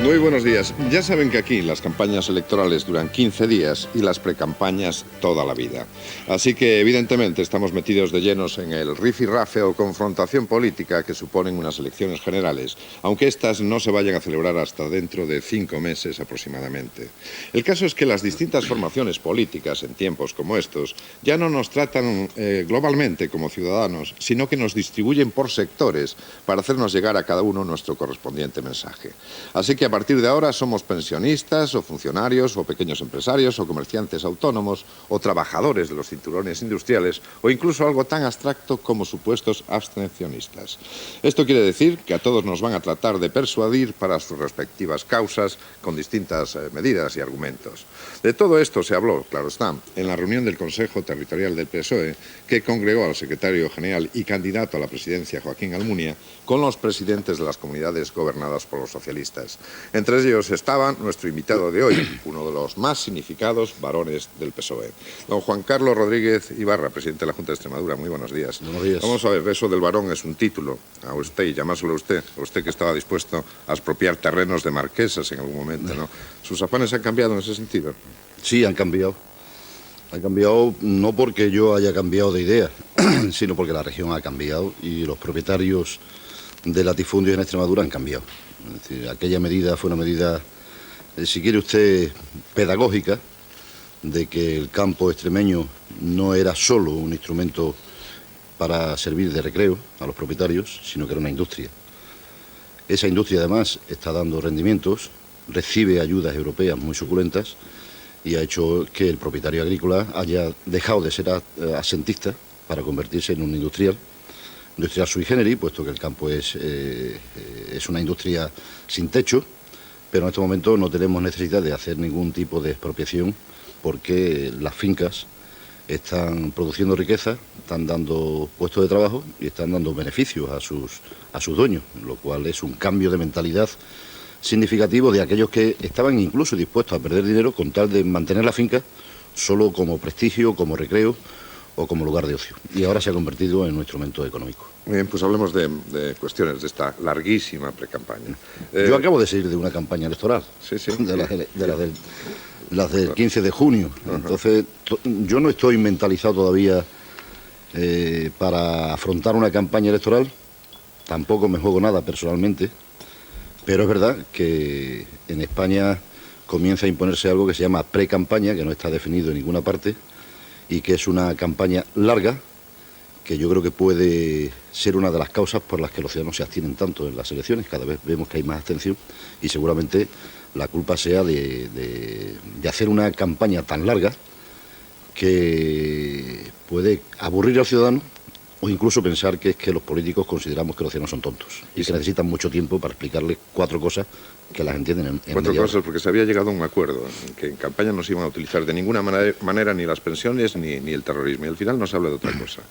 Muy buenos días. Ya saben que aquí las campañas electorales duran 15 días y las precampañas toda la vida. Así que, evidentemente, estamos metidos de llenos en el rifirrafe o confrontación política que suponen unas elecciones generales, aunque estas no se vayan a celebrar hasta dentro de 5 meses aproximadamente. El caso es que las distintas formaciones políticas en tiempos como estos ya no nos tratan globalmente como ciudadanos, sino que nos distribuyen por sectores para hacernos llegar a cada uno nuestro correspondiente mensaje. Así que a partir de ahora somos pensionistas o funcionarios o pequeños empresarios o comerciantes autónomos o trabajadores de los cinturones industriales o incluso algo tan abstracto como supuestos abstencionistas. Esto quiere decir que a todos nos van a tratar de persuadir para sus respectivas causas con distintas medidas y argumentos. De todo esto se habló, claro está, en la reunión del Consejo Territorial del PSOE que congregó al secretario general y candidato a la presidencia Joaquín Almunia con los presidentes de las comunidades gobernadas por los socialistas. Entre ellos estaba nuestro invitado de hoy, uno de los más significados varones del PSOE, don Juan Carlos Rodríguez Ibarra, presidente de la Junta de Extremadura. Muy buenos días. Buenos días. Vamos a ver, eso del varón es un título a usted y llamárselo a usted que estaba dispuesto a expropiar terrenos de marquesas en algún momento, ¿no? ¿Sus afanes han cambiado en ese sentido? Sí, han cambiado. Han cambiado no porque yo haya cambiado de idea, sino porque la región ha cambiado y los propietarios de latifundios en Extremadura han cambiado. Es decir, aquella medida fue una medida, si quiere usted, pedagógica, de que el campo extremeño no era solo un instrumento para servir de recreo a los propietarios, sino que era una industria. Esa industria, además, está dando rendimientos, recibe ayudas europeas muy suculentas y ha hecho que el propietario agrícola haya dejado de ser asentista para convertirse en un industrial sui generis, puesto que el campo es una industria sin techo, pero en este momento no tenemos necesidad de hacer ningún tipo de expropiación porque las fincas están produciendo riqueza, están dando puestos de trabajo y están dando beneficios a sus dueños, lo cual es un cambio de mentalidad significativo de aquellos que estaban incluso dispuestos a perder dinero con tal de mantener la finca solo como prestigio, como recreo o como lugar de ocio. Y ahora se ha convertido en un instrumento económico. Muy bien, pues hablemos de cuestiones de esta larguísima precampaña. Yo acabo de salir de una campaña electoral, sí. de las del 15 de junio. Entonces, yo no estoy mentalizado todavía para afrontar una campaña electoral, tampoco me juego nada personalmente, pero es verdad que en España comienza a imponerse algo que se llama precampaña, que no está definido en ninguna parte, y que es una campaña larga, que yo creo que puede ser una de las causas por las que los ciudadanos se abstienen tanto en las elecciones. Cada vez vemos que hay más abstención y seguramente la culpa sea de hacer una campaña tan larga que puede aburrir al ciudadano o incluso pensar que es que los políticos consideramos que los ciudadanos son tontos y que necesitan mucho tiempo para explicarles 4 cosas que las entienden en Cuatro media hora. cosas, porque se había llegado a un acuerdo en que en campaña no se iban a utilizar de ninguna manera ni las pensiones ni el terrorismo. Y al final no se habla de otra cosa.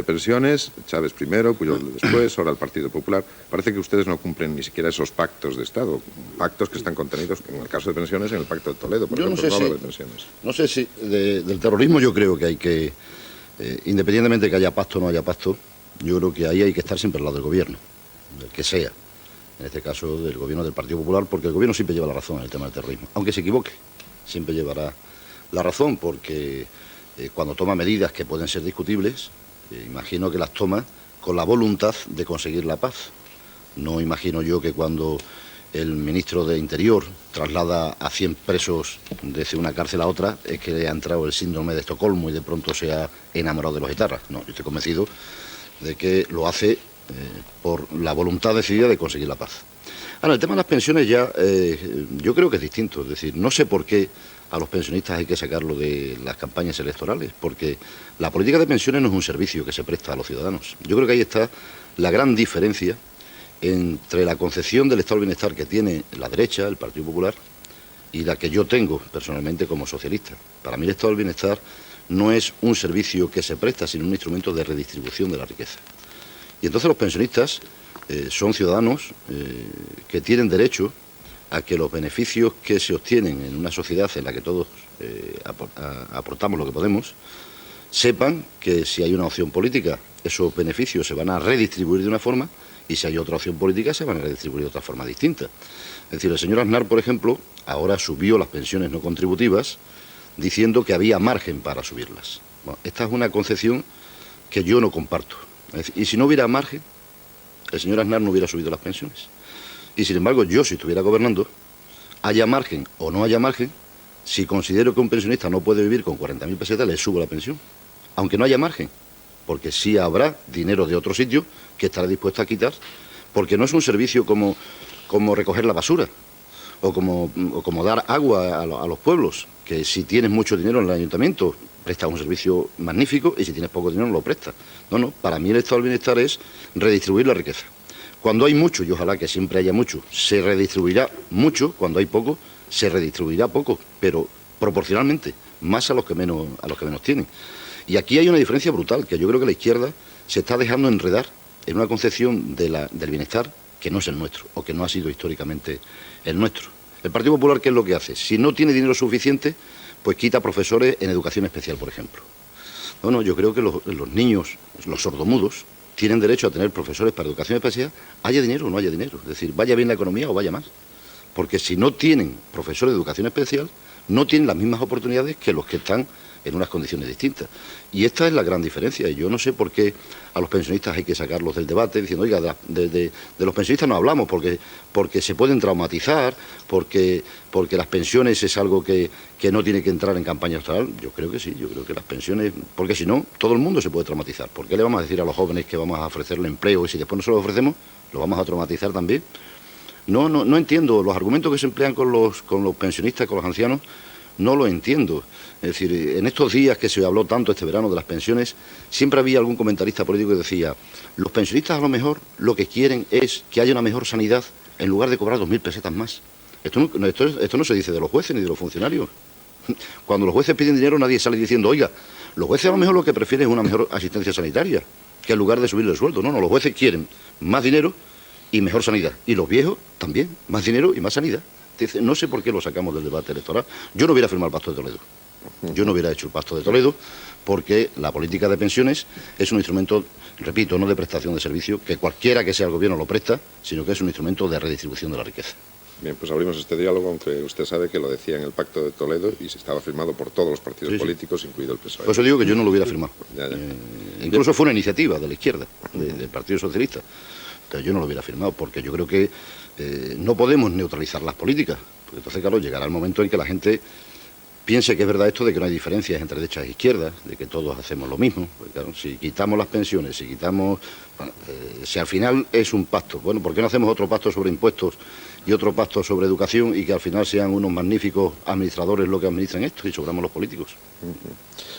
Pensiones, Chávez primero, Puyol después, ahora el Partido Popular. Parece que ustedes no cumplen ni siquiera esos pactos de Estado, pactos que están contenidos, en el caso de pensiones, en el Pacto de Toledo, por ejemplo, no habla de pensiones. No sé si del terrorismo yo creo que hay que, independientemente de que haya pacto o no haya pacto, yo creo que ahí hay que estar siempre al lado del gobierno, del que sea. En este caso del gobierno del Partido Popular, porque el gobierno siempre lleva la razón en el tema del terrorismo. Aunque se equivoque, siempre llevará la razón, porque cuando toma medidas que pueden ser discutibles, imagino que las toma con la voluntad de conseguir la paz. No imagino yo que cuando el ministro de Interior traslada a 100 presos desde una cárcel a otra, es que le ha entrado el síndrome de Estocolmo y de pronto se ha enamorado de los etarras. No, yo estoy convencido de que lo hace por la voluntad decidida de conseguir la paz. Ahora, el tema de las pensiones ya, yo creo que es distinto. Es decir, no sé por qué a los pensionistas hay que sacarlo de las campañas electorales, porque la política de pensiones no es un servicio que se presta a los ciudadanos. Yo creo que ahí está la gran diferencia entre la concepción del estado del bienestar que tiene la derecha, el Partido Popular, y la que yo tengo personalmente como socialista. Para mí el estado del bienestar no es un servicio que se presta, sino un instrumento de redistribución de la riqueza. Y entonces los pensionistas son ciudadanos que tienen derecho a que los beneficios que se obtienen en una sociedad en la que todos aportamos lo que podemos, sepan que si hay una opción política, esos beneficios se van a redistribuir de una forma y si hay otra opción política se van a redistribuir de otra forma distinta. Es decir, el señor Aznar, por ejemplo, ahora subió las pensiones no contributivas diciendo que había margen para subirlas. Bueno, esta es una concepción que yo no comparto. Es decir, y si no hubiera margen, el señor Aznar no hubiera subido las pensiones. Y sin embargo, yo si estuviera gobernando, haya margen o no haya margen, si considero que un pensionista no puede vivir con 40.000 pesetas, le subo la pensión, aunque no haya margen, porque sí habrá dinero de otro sitio que estará dispuesto a quitar, porque no es un servicio como recoger la basura o como dar agua a los pueblos, que si tienes mucho dinero en el ayuntamiento prestas un servicio magnífico y si tienes poco dinero no lo prestas. No, para mí el estado del bienestar es redistribuir la riqueza. Cuando hay mucho, y ojalá que siempre haya mucho, se redistribuirá mucho; cuando hay poco, se redistribuirá poco, pero proporcionalmente, más a los que menos tienen. Y aquí hay una diferencia brutal, que yo creo que la izquierda se está dejando enredar en una concepción del bienestar que no es el nuestro, o que no ha sido históricamente el nuestro. El Partido Popular, ¿qué es lo que hace? Si no tiene dinero suficiente, pues quita profesores en educación especial, por ejemplo. No, yo creo que los niños, los sordomudos, tienen derecho a tener profesores para educación especial, haya dinero o no haya dinero. Es decir, vaya bien la economía o vaya más. Porque si no tienen profesores de educación especial, no tienen las mismas oportunidades que los que están en unas condiciones distintas. Y esta es la gran diferencia. Y yo no sé por qué a los pensionistas hay que sacarlos del debate diciendo, oiga, de los pensionistas no hablamos porque se pueden traumatizar, porque las pensiones es algo que no tiene que entrar en campaña electoral. Yo creo que sí, yo creo que las pensiones, porque si no, todo el mundo se puede traumatizar. ¿Por qué le vamos a decir a los jóvenes que vamos a ofrecerle empleo y si después no se lo ofrecemos, lo vamos a traumatizar también? No entiendo los argumentos que se emplean con los pensionistas, con los ancianos. No lo entiendo. Es decir, en estos días que se habló tanto este verano de las pensiones, siempre había algún comentarista político que decía, los pensionistas a lo mejor lo que quieren es que haya una mejor sanidad en lugar de cobrar 2.000 pesetas más. Esto no se dice de los jueces ni de los funcionarios. Cuando los jueces piden dinero nadie sale diciendo, oiga, los jueces a lo mejor lo que prefieren es una mejor asistencia sanitaria, que en lugar de subirle el sueldo. No, los jueces quieren más dinero y mejor sanidad. Y los viejos también, más dinero y más sanidad. No sé por qué lo sacamos del debate electoral. Yo no hubiera firmado el Pacto de Toledo. Yo no hubiera hecho el Pacto de Toledo porque la política de pensiones es un instrumento, repito, no de prestación de servicio, que cualquiera que sea el gobierno lo presta, sino que es un instrumento de redistribución de la riqueza. Bien, pues abrimos este diálogo, aunque usted sabe que lo decía en el Pacto de Toledo y se estaba firmado por todos los partidos políticos, incluido el PSOE. Por eso digo que yo no lo hubiera firmado. Ya. Incluso fue una iniciativa de la izquierda, del Partido Socialista. Entonces yo no lo hubiera firmado porque yo creo que no podemos neutralizar las políticas. Porque entonces, claro, llegará el momento en que la gente piense que es verdad esto de que no hay diferencias entre derechas e izquierdas, de que todos hacemos lo mismo. Porque, claro, si quitamos las pensiones, si quitamos... si al final es un pacto, bueno, ¿por qué no hacemos otro pacto sobre impuestos y otro pacto sobre educación y que al final sean unos magníficos administradores los que administran esto y sobramos los políticos?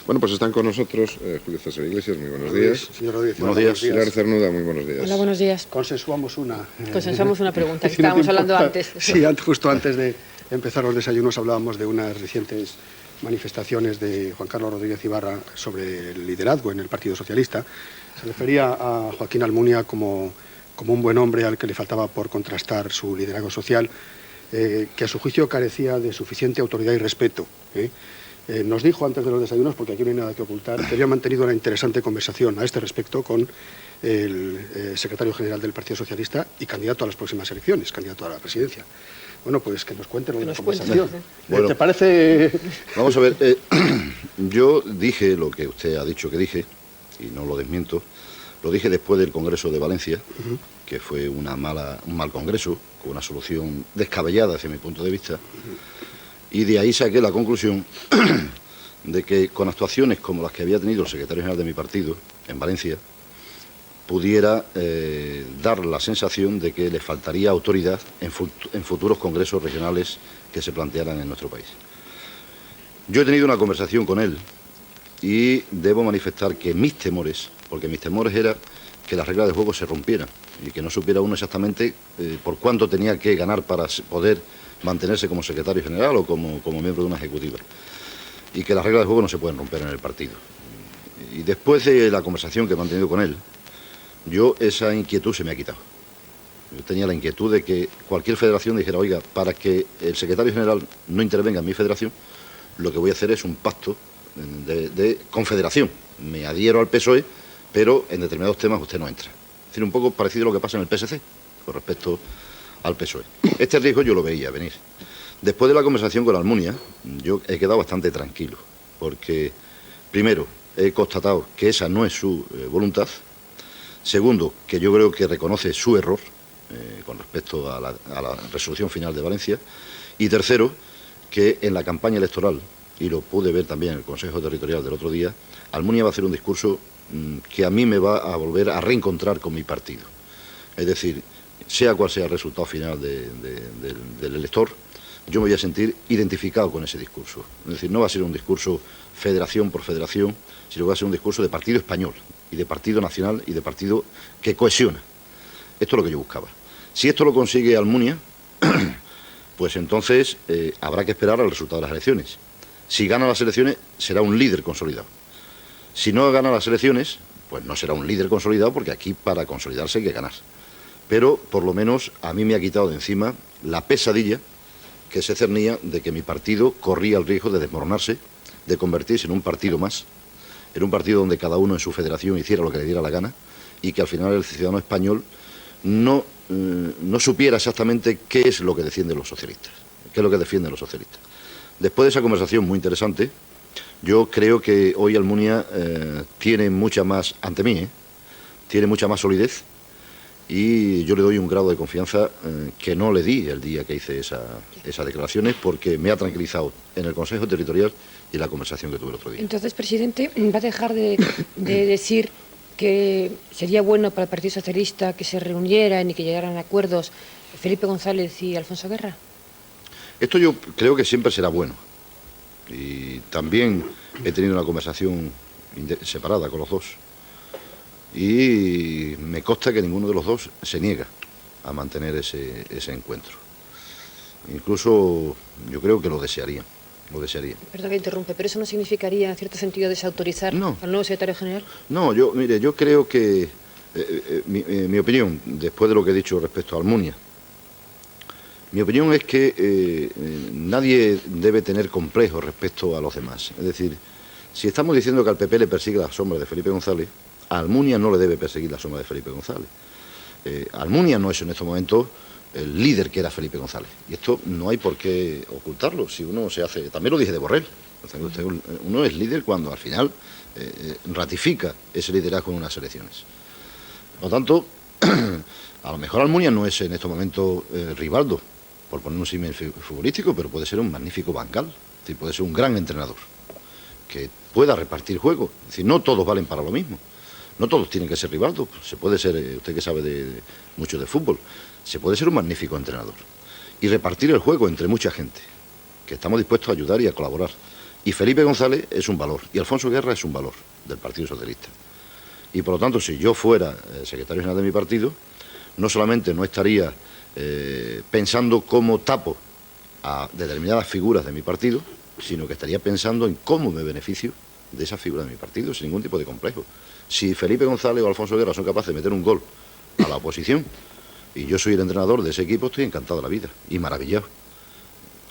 Bueno, pues están con nosotros Julio César Iglesias, muy buenos días. Señor Rodríguez, buenos días. Pilar Cernuda, muy buenos días. Hola, buenos días. Consensuamos una pregunta que estábamos hablando antes. Sí, justo antes de empezar los desayunos hablábamos de unas recientes manifestaciones de Juan Carlos Rodríguez Ibarra sobre el liderazgo en el Partido Socialista. Se refería a Joaquín Almunia como un buen hombre al que le faltaba por contrastar su liderazgo social, que a su juicio carecía de suficiente autoridad y respeto. Nos dijo antes de los desayunos, porque aquí no hay nada que ocultar, que había mantenido una interesante conversación a este respecto con el secretario general del Partido Socialista y candidato a las próximas elecciones, candidato a la presidencia. Bueno, pues que nos cuente lo de la conversación. Bueno, ¿te parece...? Vamos a ver, yo dije lo que usted ha dicho que dije, y no lo desmiento. Lo dije después del Congreso de Valencia, que fue un mal congreso, con una solución descabellada desde mi punto de vista, y de ahí saqué la conclusión de que con actuaciones como las que había tenido el secretario general de mi partido en Valencia, pudiera dar la sensación de que le faltaría autoridad en futuros congresos regionales que se plantearan en nuestro país. Yo he tenido una conversación con él y debo manifestar que mis temores, porque mis temores era que las reglas de juego se rompieran y que no supiera uno exactamente por cuánto tenía que ganar para poder mantenerse como secretario general o como miembro de una ejecutiva, y que las reglas de juego no se pueden romper en el partido. Y después de la conversación que he mantenido con él, yo esa inquietud se me ha quitado. Yo tenía la inquietud de que cualquier federación dijera, oiga, para que el secretario general no intervenga en mi federación, lo que voy a hacer es un pacto de confederación. Me adhiero al PSOE, pero en determinados temas usted no entra. decir, un poco parecido a lo que pasa en el PSC con respecto al PSOE. Este riesgo yo lo veía venir. Después de la conversación con Almunia, yo he quedado bastante tranquilo, porque, primero, he constatado que esa no es su voluntad. Segundo, que yo creo que reconoce su error con respecto a la resolución final de Valencia. Y tercero, que en la campaña electoral, y lo pude ver también en el Consejo Territorial del otro día, Almunia va a hacer un discurso que a mí me va a volver a reencontrar con mi partido. Es decir, sea cual sea el resultado final del elector, yo me voy a sentir identificado con ese discurso. Es decir, no va a ser un discurso federación por federación, sino que va a ser un discurso de partido español, y de partido nacional, y de partido que cohesiona. Esto es lo que yo buscaba. Si esto lo consigue Almunia, pues entonces habrá que esperar al resultado de las elecciones. Si gana las elecciones, será un líder consolidado. Si no gana las elecciones, pues no será un líder consolidado, porque aquí para consolidarse hay que ganar. Pero, por lo menos, a mí me ha quitado de encima la pesadilla que se cernía de que mi partido corría el riesgo de desmoronarse, de convertirse en un partido más, en un partido donde cada uno en su federación hiciera lo que le diera la gana, y que al final el ciudadano español no supiera exactamente qué es lo que defienden los socialistas, qué es lo que defienden los socialistas. Después de esa conversación muy interesante, yo creo que hoy Almunia tiene mucha más, ante mí, tiene mucha más solidez, y yo le doy un grado de confianza que no le di el día que hice esas declaraciones, porque me ha tranquilizado en el Consejo Territorial y en la conversación que tuve el otro día. Entonces, presidente, ¿va a dejar de decir que sería bueno para el Partido Socialista que se reunieran y que llegaran a acuerdos Felipe González y Alfonso Guerra? Esto yo creo que siempre será bueno. Y también he tenido una conversación separada con los dos. Y me consta que ninguno de los dos se niega a mantener ese encuentro. Incluso yo creo que lo desearían. Perdón que interrumpe, pero eso no significaría, en cierto sentido, desautorizar al nuevo secretario general. No, yo creo que mi opinión, después de lo que he dicho respecto a Almunia, mi opinión es que nadie debe tener complejos respecto a los demás. Es decir, si estamos diciendo que al PP le persigue la sombra de Felipe González, a Almunia no le debe perseguir la sombra de Felipe González. Almunia no es en estos momentos el líder que era Felipe González. Y esto no hay por qué ocultarlo. Si uno se hace... También lo dije de Borrell. Uno es líder cuando al final ratifica ese liderazgo en unas elecciones. Por lo tanto, a lo mejor Almunia no es en estos momentos Rivaldo, por poner un símil futbolístico, pero puede ser un magnífico bancal. Es decir, puede ser un gran entrenador que pueda repartir juego. Es decir, no todos valen para lo mismo. No todos tienen que ser Rivaldo. Se puede ser, usted que sabe mucho de fútbol, se puede ser un magnífico entrenador y repartir el juego entre mucha gente, que estamos dispuestos a ayudar y a colaborar. Y Felipe González es un valor, y Alfonso Guerra es un valor del Partido Socialista. Y por lo tanto, si yo fuera secretario general de mi partido, no solamente no estaría pensando cómo tapo a determinadas figuras de mi partido, sino que estaría pensando en cómo me beneficio de esas figuras de mi partido, sin ningún tipo de complejo. Si Felipe González o Alfonso Guerra son capaces de meter un gol a la oposición, y yo soy el entrenador de ese equipo, estoy encantado de la vida y maravillado.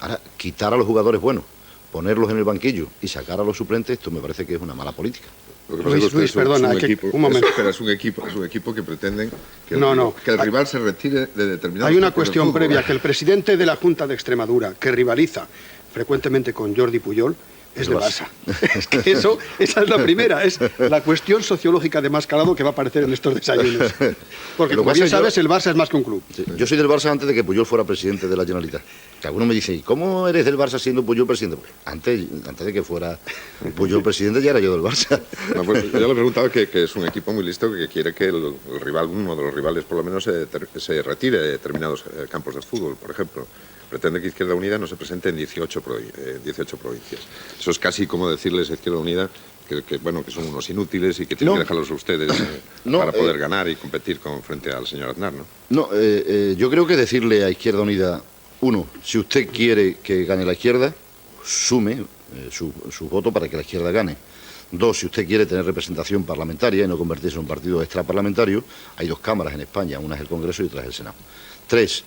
Ahora, quitar a los jugadores buenos, ponerlos en el banquillo y sacar a los suplentes, esto me parece que es una mala política. Luis, perdona, un momento. Es un equipo que pretenden que el rival se retire de determinados... Hay una cuestión previa, que el presidente de la Junta de Extremadura, que rivaliza frecuentemente con Jordi Pujol, es de Barça. Es que esa es la primera, es la cuestión sociológica de más calado que va a aparecer en estos desayunos. Porque, como bien sabes, el Barça es más que un club. Sí, yo soy del Barça antes de que Pujol fuera presidente de la Generalitat. Que algunos me dicen, ¿y cómo eres del Barça siendo Pujol presidente? Pues antes de que fuera Pujol presidente ya era yo del Barça. No, pues yo le preguntaba que es un equipo muy listo que quiere que el rival, uno de los rivales por lo menos, se retire de determinados campos de fútbol, por ejemplo. Pretende que Izquierda Unida no se presente en 18 provincias. Eso es casi como decirles a Izquierda Unida que son unos inútiles y que tienen que dejarlos a ustedes para poder ganar y competir frente al señor Aznar, ¿no? No, yo creo que decirle a Izquierda Unida, uno, si usted quiere que gane la izquierda, sume su voto para que la izquierda gane. Dos, si usted quiere tener representación parlamentaria y no convertirse en un partido extraparlamentario, hay dos cámaras en España, una es el Congreso y otra es el Senado. Tres,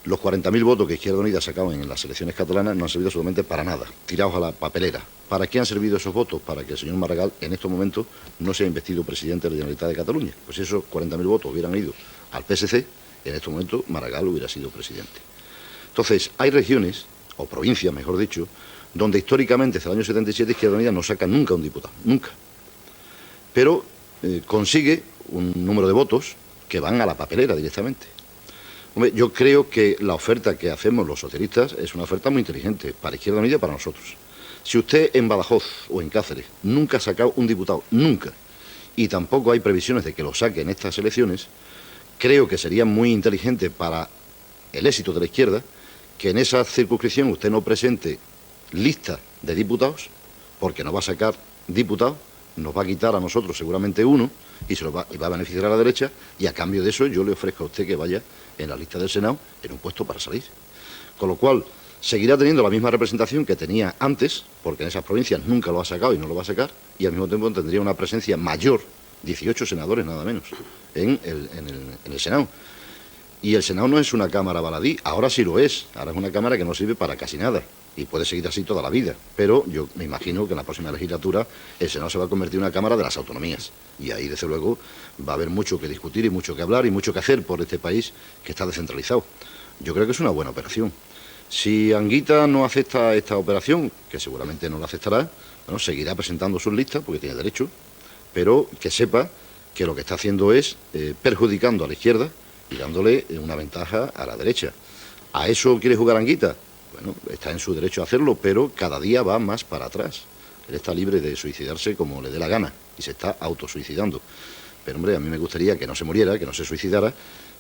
Los 40.000 votos que Izquierda Unida ha sacado en las elecciones catalanas no han servido absolutamente para nada, tirados a la papelera. ¿Para qué han servido esos votos? Para que el señor Maragall en estos momentos no sea investido presidente de la Generalitat de Cataluña. Pues si esos 40.000 votos hubieran ido al PSC, en estos momentos Maragall hubiera sido presidente. Entonces, hay regiones, o provincias mejor dicho, donde históricamente desde el año 77 Izquierda Unida no saca nunca un diputado, nunca. Pero consigue un número de votos que van a la papelera directamente. Hombre, yo creo que la oferta que hacemos los socialistas es una oferta muy inteligente para Izquierda Unida y para nosotros. Si usted en Badajoz o en Cáceres nunca ha sacado un diputado, nunca, y tampoco hay previsiones de que lo saque en estas elecciones, creo que sería muy inteligente para el éxito de la izquierda que en esa circunscripción usted no presente lista de diputados, porque no va a sacar diputados, nos va a quitar a nosotros seguramente uno y va a beneficiar a la derecha, y a cambio de eso yo le ofrezco a usted que vaya en la lista del Senado en un puesto para salir. Con lo cual seguirá teniendo la misma representación que tenía antes, porque en esas provincias nunca lo ha sacado y no lo va a sacar, y al mismo tiempo tendría una presencia mayor, 18 senadores nada menos, en el Senado. Y el Senado no es una cámara baladí, ahora sí lo es, ahora es una cámara que no sirve para casi nada, y puede seguir así toda la vida, pero yo me imagino que en la próxima legislatura el Senado se va a convertir en una cámara de las autonomías, y ahí desde luego va a haber mucho que discutir y mucho que hablar y mucho que hacer por este país que está descentralizado. Yo creo que es una buena operación. Si Anguita no acepta esta operación, que seguramente no la aceptará, bueno, seguirá presentando sus listas porque tiene derecho, pero que sepa que lo que está haciendo es perjudicando a la izquierda y dándole una ventaja a la derecha. ¿A eso quiere jugar Anguita? Bueno, está en su derecho a hacerlo, pero cada día va más para atrás. Él está libre de suicidarse como le dé la gana y se está autosuicidando. Pero, hombre, a mí me gustaría que no se muriera, que no se suicidara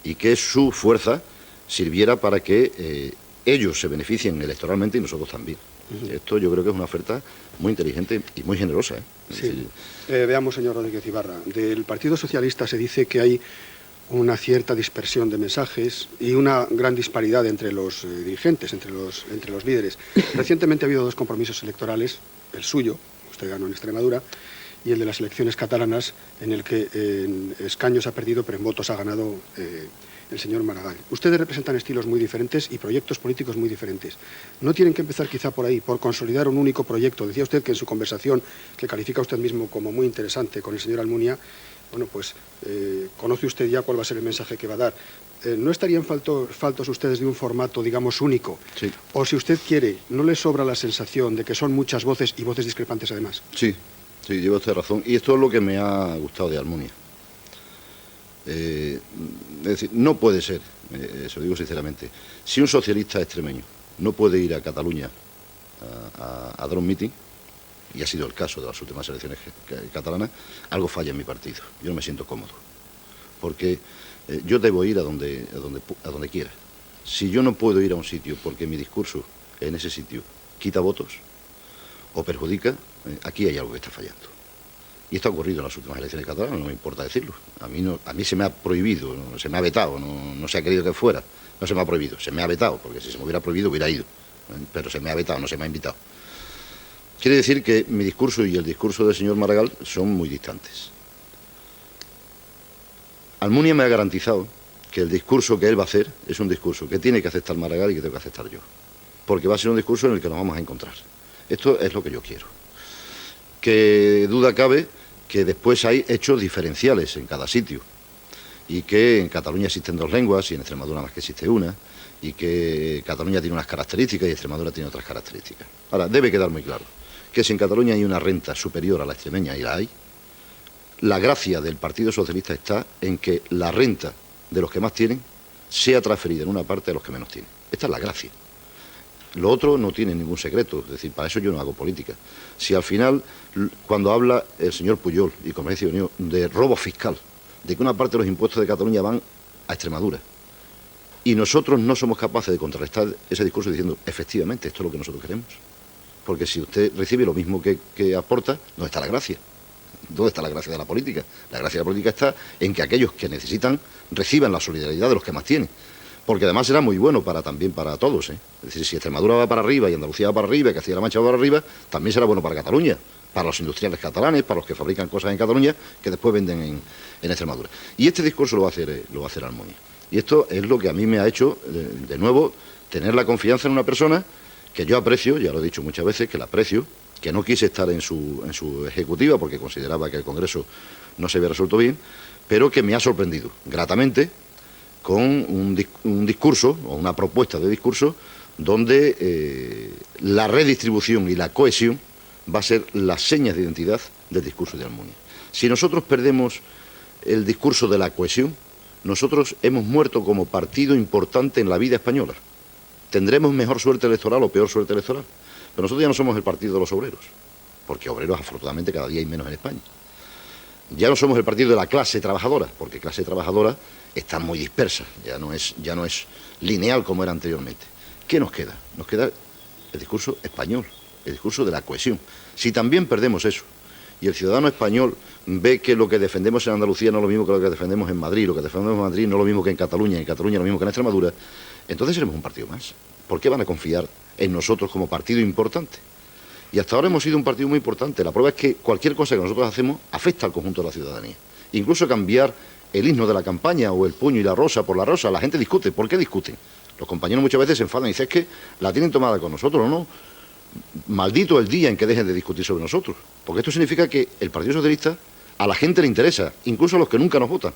y que su fuerza sirviera para que ellos se beneficien electoralmente y nosotros también. Esto yo creo que es una oferta muy inteligente y muy generosa. Sí. Veamos, señor Rodríguez Ibarra, del Partido Socialista se dice que hay una cierta dispersión de mensajes y una gran disparidad entre los dirigentes, entre los líderes. Recientemente ha habido dos compromisos electorales, el suyo, usted ganó en Extremadura, y el de las elecciones catalanas, en el que en escaños ha perdido, pero en votos ha ganado el señor Maragall. Ustedes representan estilos muy diferentes y proyectos políticos muy diferentes. ¿No tienen que empezar quizá por ahí, por consolidar un único proyecto? Decía usted que en su conversación, que califica usted mismo como muy interesante con el señor Almunia, bueno, pues conoce usted ya cuál va a ser el mensaje que va a dar. ¿No estarían faltos ustedes de un formato, digamos, único? Sí. O si usted quiere, ¿no le sobra la sensación de que son muchas voces y voces discrepantes además? Sí, lleva usted razón. Y esto es lo que me ha gustado de Almunia. Es decir, no puede ser, se lo digo sinceramente, si un socialista extremeño no puede ir a Cataluña a dar un meeting, y ha sido el caso de las últimas elecciones catalanas, algo falla en mi partido. Yo no me siento cómodo, porque yo debo ir a donde quiera. Si yo no puedo ir a un sitio porque mi discurso en ese sitio quita votos o perjudica, aquí hay algo que está fallando. Y esto ha ocurrido en las últimas elecciones catalanas, no me importa decirlo. A mí se me ha prohibido, se me ha vetado, no se ha querido que fuera. No se me ha prohibido, se me ha vetado, porque si se me hubiera prohibido hubiera ido. Pero se me ha vetado, no se me ha invitado. Quiere decir que mi discurso y el discurso del señor Maragall son muy distantes. Almunia me ha garantizado que el discurso que él va a hacer es un discurso que tiene que aceptar Maragall y que tengo que aceptar yo. Porque va a ser un discurso en el que nos vamos a encontrar. Esto es lo que yo quiero. Que duda cabe que después hay hechos diferenciales en cada sitio y que en Cataluña existen dos lenguas y en Extremadura más que existe una y que Cataluña tiene unas características y Extremadura tiene otras características. Ahora, debe quedar muy claro que si en Cataluña hay una renta superior a la extremeña, y la hay, la gracia del Partido Socialista está en que la renta de los que más tienen sea transferida en una parte a los que menos tienen. Esta es la gracia. Lo otro no tiene ningún secreto, es decir, para eso yo no hago política. Si al final, cuando habla el señor Pujol y Comercio Unido de robo fiscal, de que una parte de los impuestos de Cataluña van a Extremadura, y nosotros no somos capaces de contrarrestar ese discurso diciendo, efectivamente, esto es lo que nosotros queremos. Porque si usted recibe lo mismo que aporta, ¿dónde está la gracia? ¿Dónde está la gracia de la política? La gracia de la política está en que aquellos que necesitan reciban la solidaridad de los que más tienen. Porque además será muy bueno también para todos. Es decir, si Extremadura va para arriba y Andalucía va para arriba y Castilla-La Mancha va para arriba, también será bueno para Cataluña, para los industriales catalanes, para los que fabrican cosas en Cataluña que después venden en Extremadura. Y este discurso lo va a hacer Almunia. Y esto es lo que a mí me ha hecho, de nuevo, tener la confianza en una persona que yo aprecio, ya lo he dicho muchas veces, que la aprecio, que no quise estar en su ejecutiva porque consideraba que el Congreso no se había resuelto bien, pero que me ha sorprendido gratamente con un discurso o una propuesta de discurso donde la redistribución y la cohesión va a ser las señas de identidad del discurso de Almunia. Si nosotros perdemos el discurso de la cohesión, nosotros hemos muerto como partido importante en la vida española. Tendremos mejor suerte electoral o peor suerte electoral. Pero nosotros ya no somos el partido de los obreros, porque obreros afortunadamente cada día hay menos en España. Ya no somos el partido de la clase trabajadora, porque clase trabajadora está muy dispersa, ya no es lineal como era anteriormente. ¿Qué nos queda? Nos queda el discurso español, el discurso de la cohesión. Si también perdemos eso, y el ciudadano español ve que lo que defendemos en Andalucía no es lo mismo que lo que defendemos en Madrid, lo que defendemos en Madrid no es lo mismo que en Cataluña, y en Cataluña lo mismo que en Extremadura, entonces seremos un partido más. ¿Por qué van a confiar en nosotros como partido importante? Y hasta ahora hemos sido un partido muy importante. La prueba es que cualquier cosa que nosotros hacemos afecta al conjunto de la ciudadanía. Incluso cambiar el himno de la campaña o el puño y la rosa por la rosa, la gente discute. ¿Por qué discuten? Los compañeros muchas veces se enfadan y dicen, es que la tienen tomada con nosotros, ¿no? Maldito el día en que dejen de discutir sobre nosotros. Porque esto significa que el Partido Socialista a la gente le interesa, incluso a los que nunca nos votan.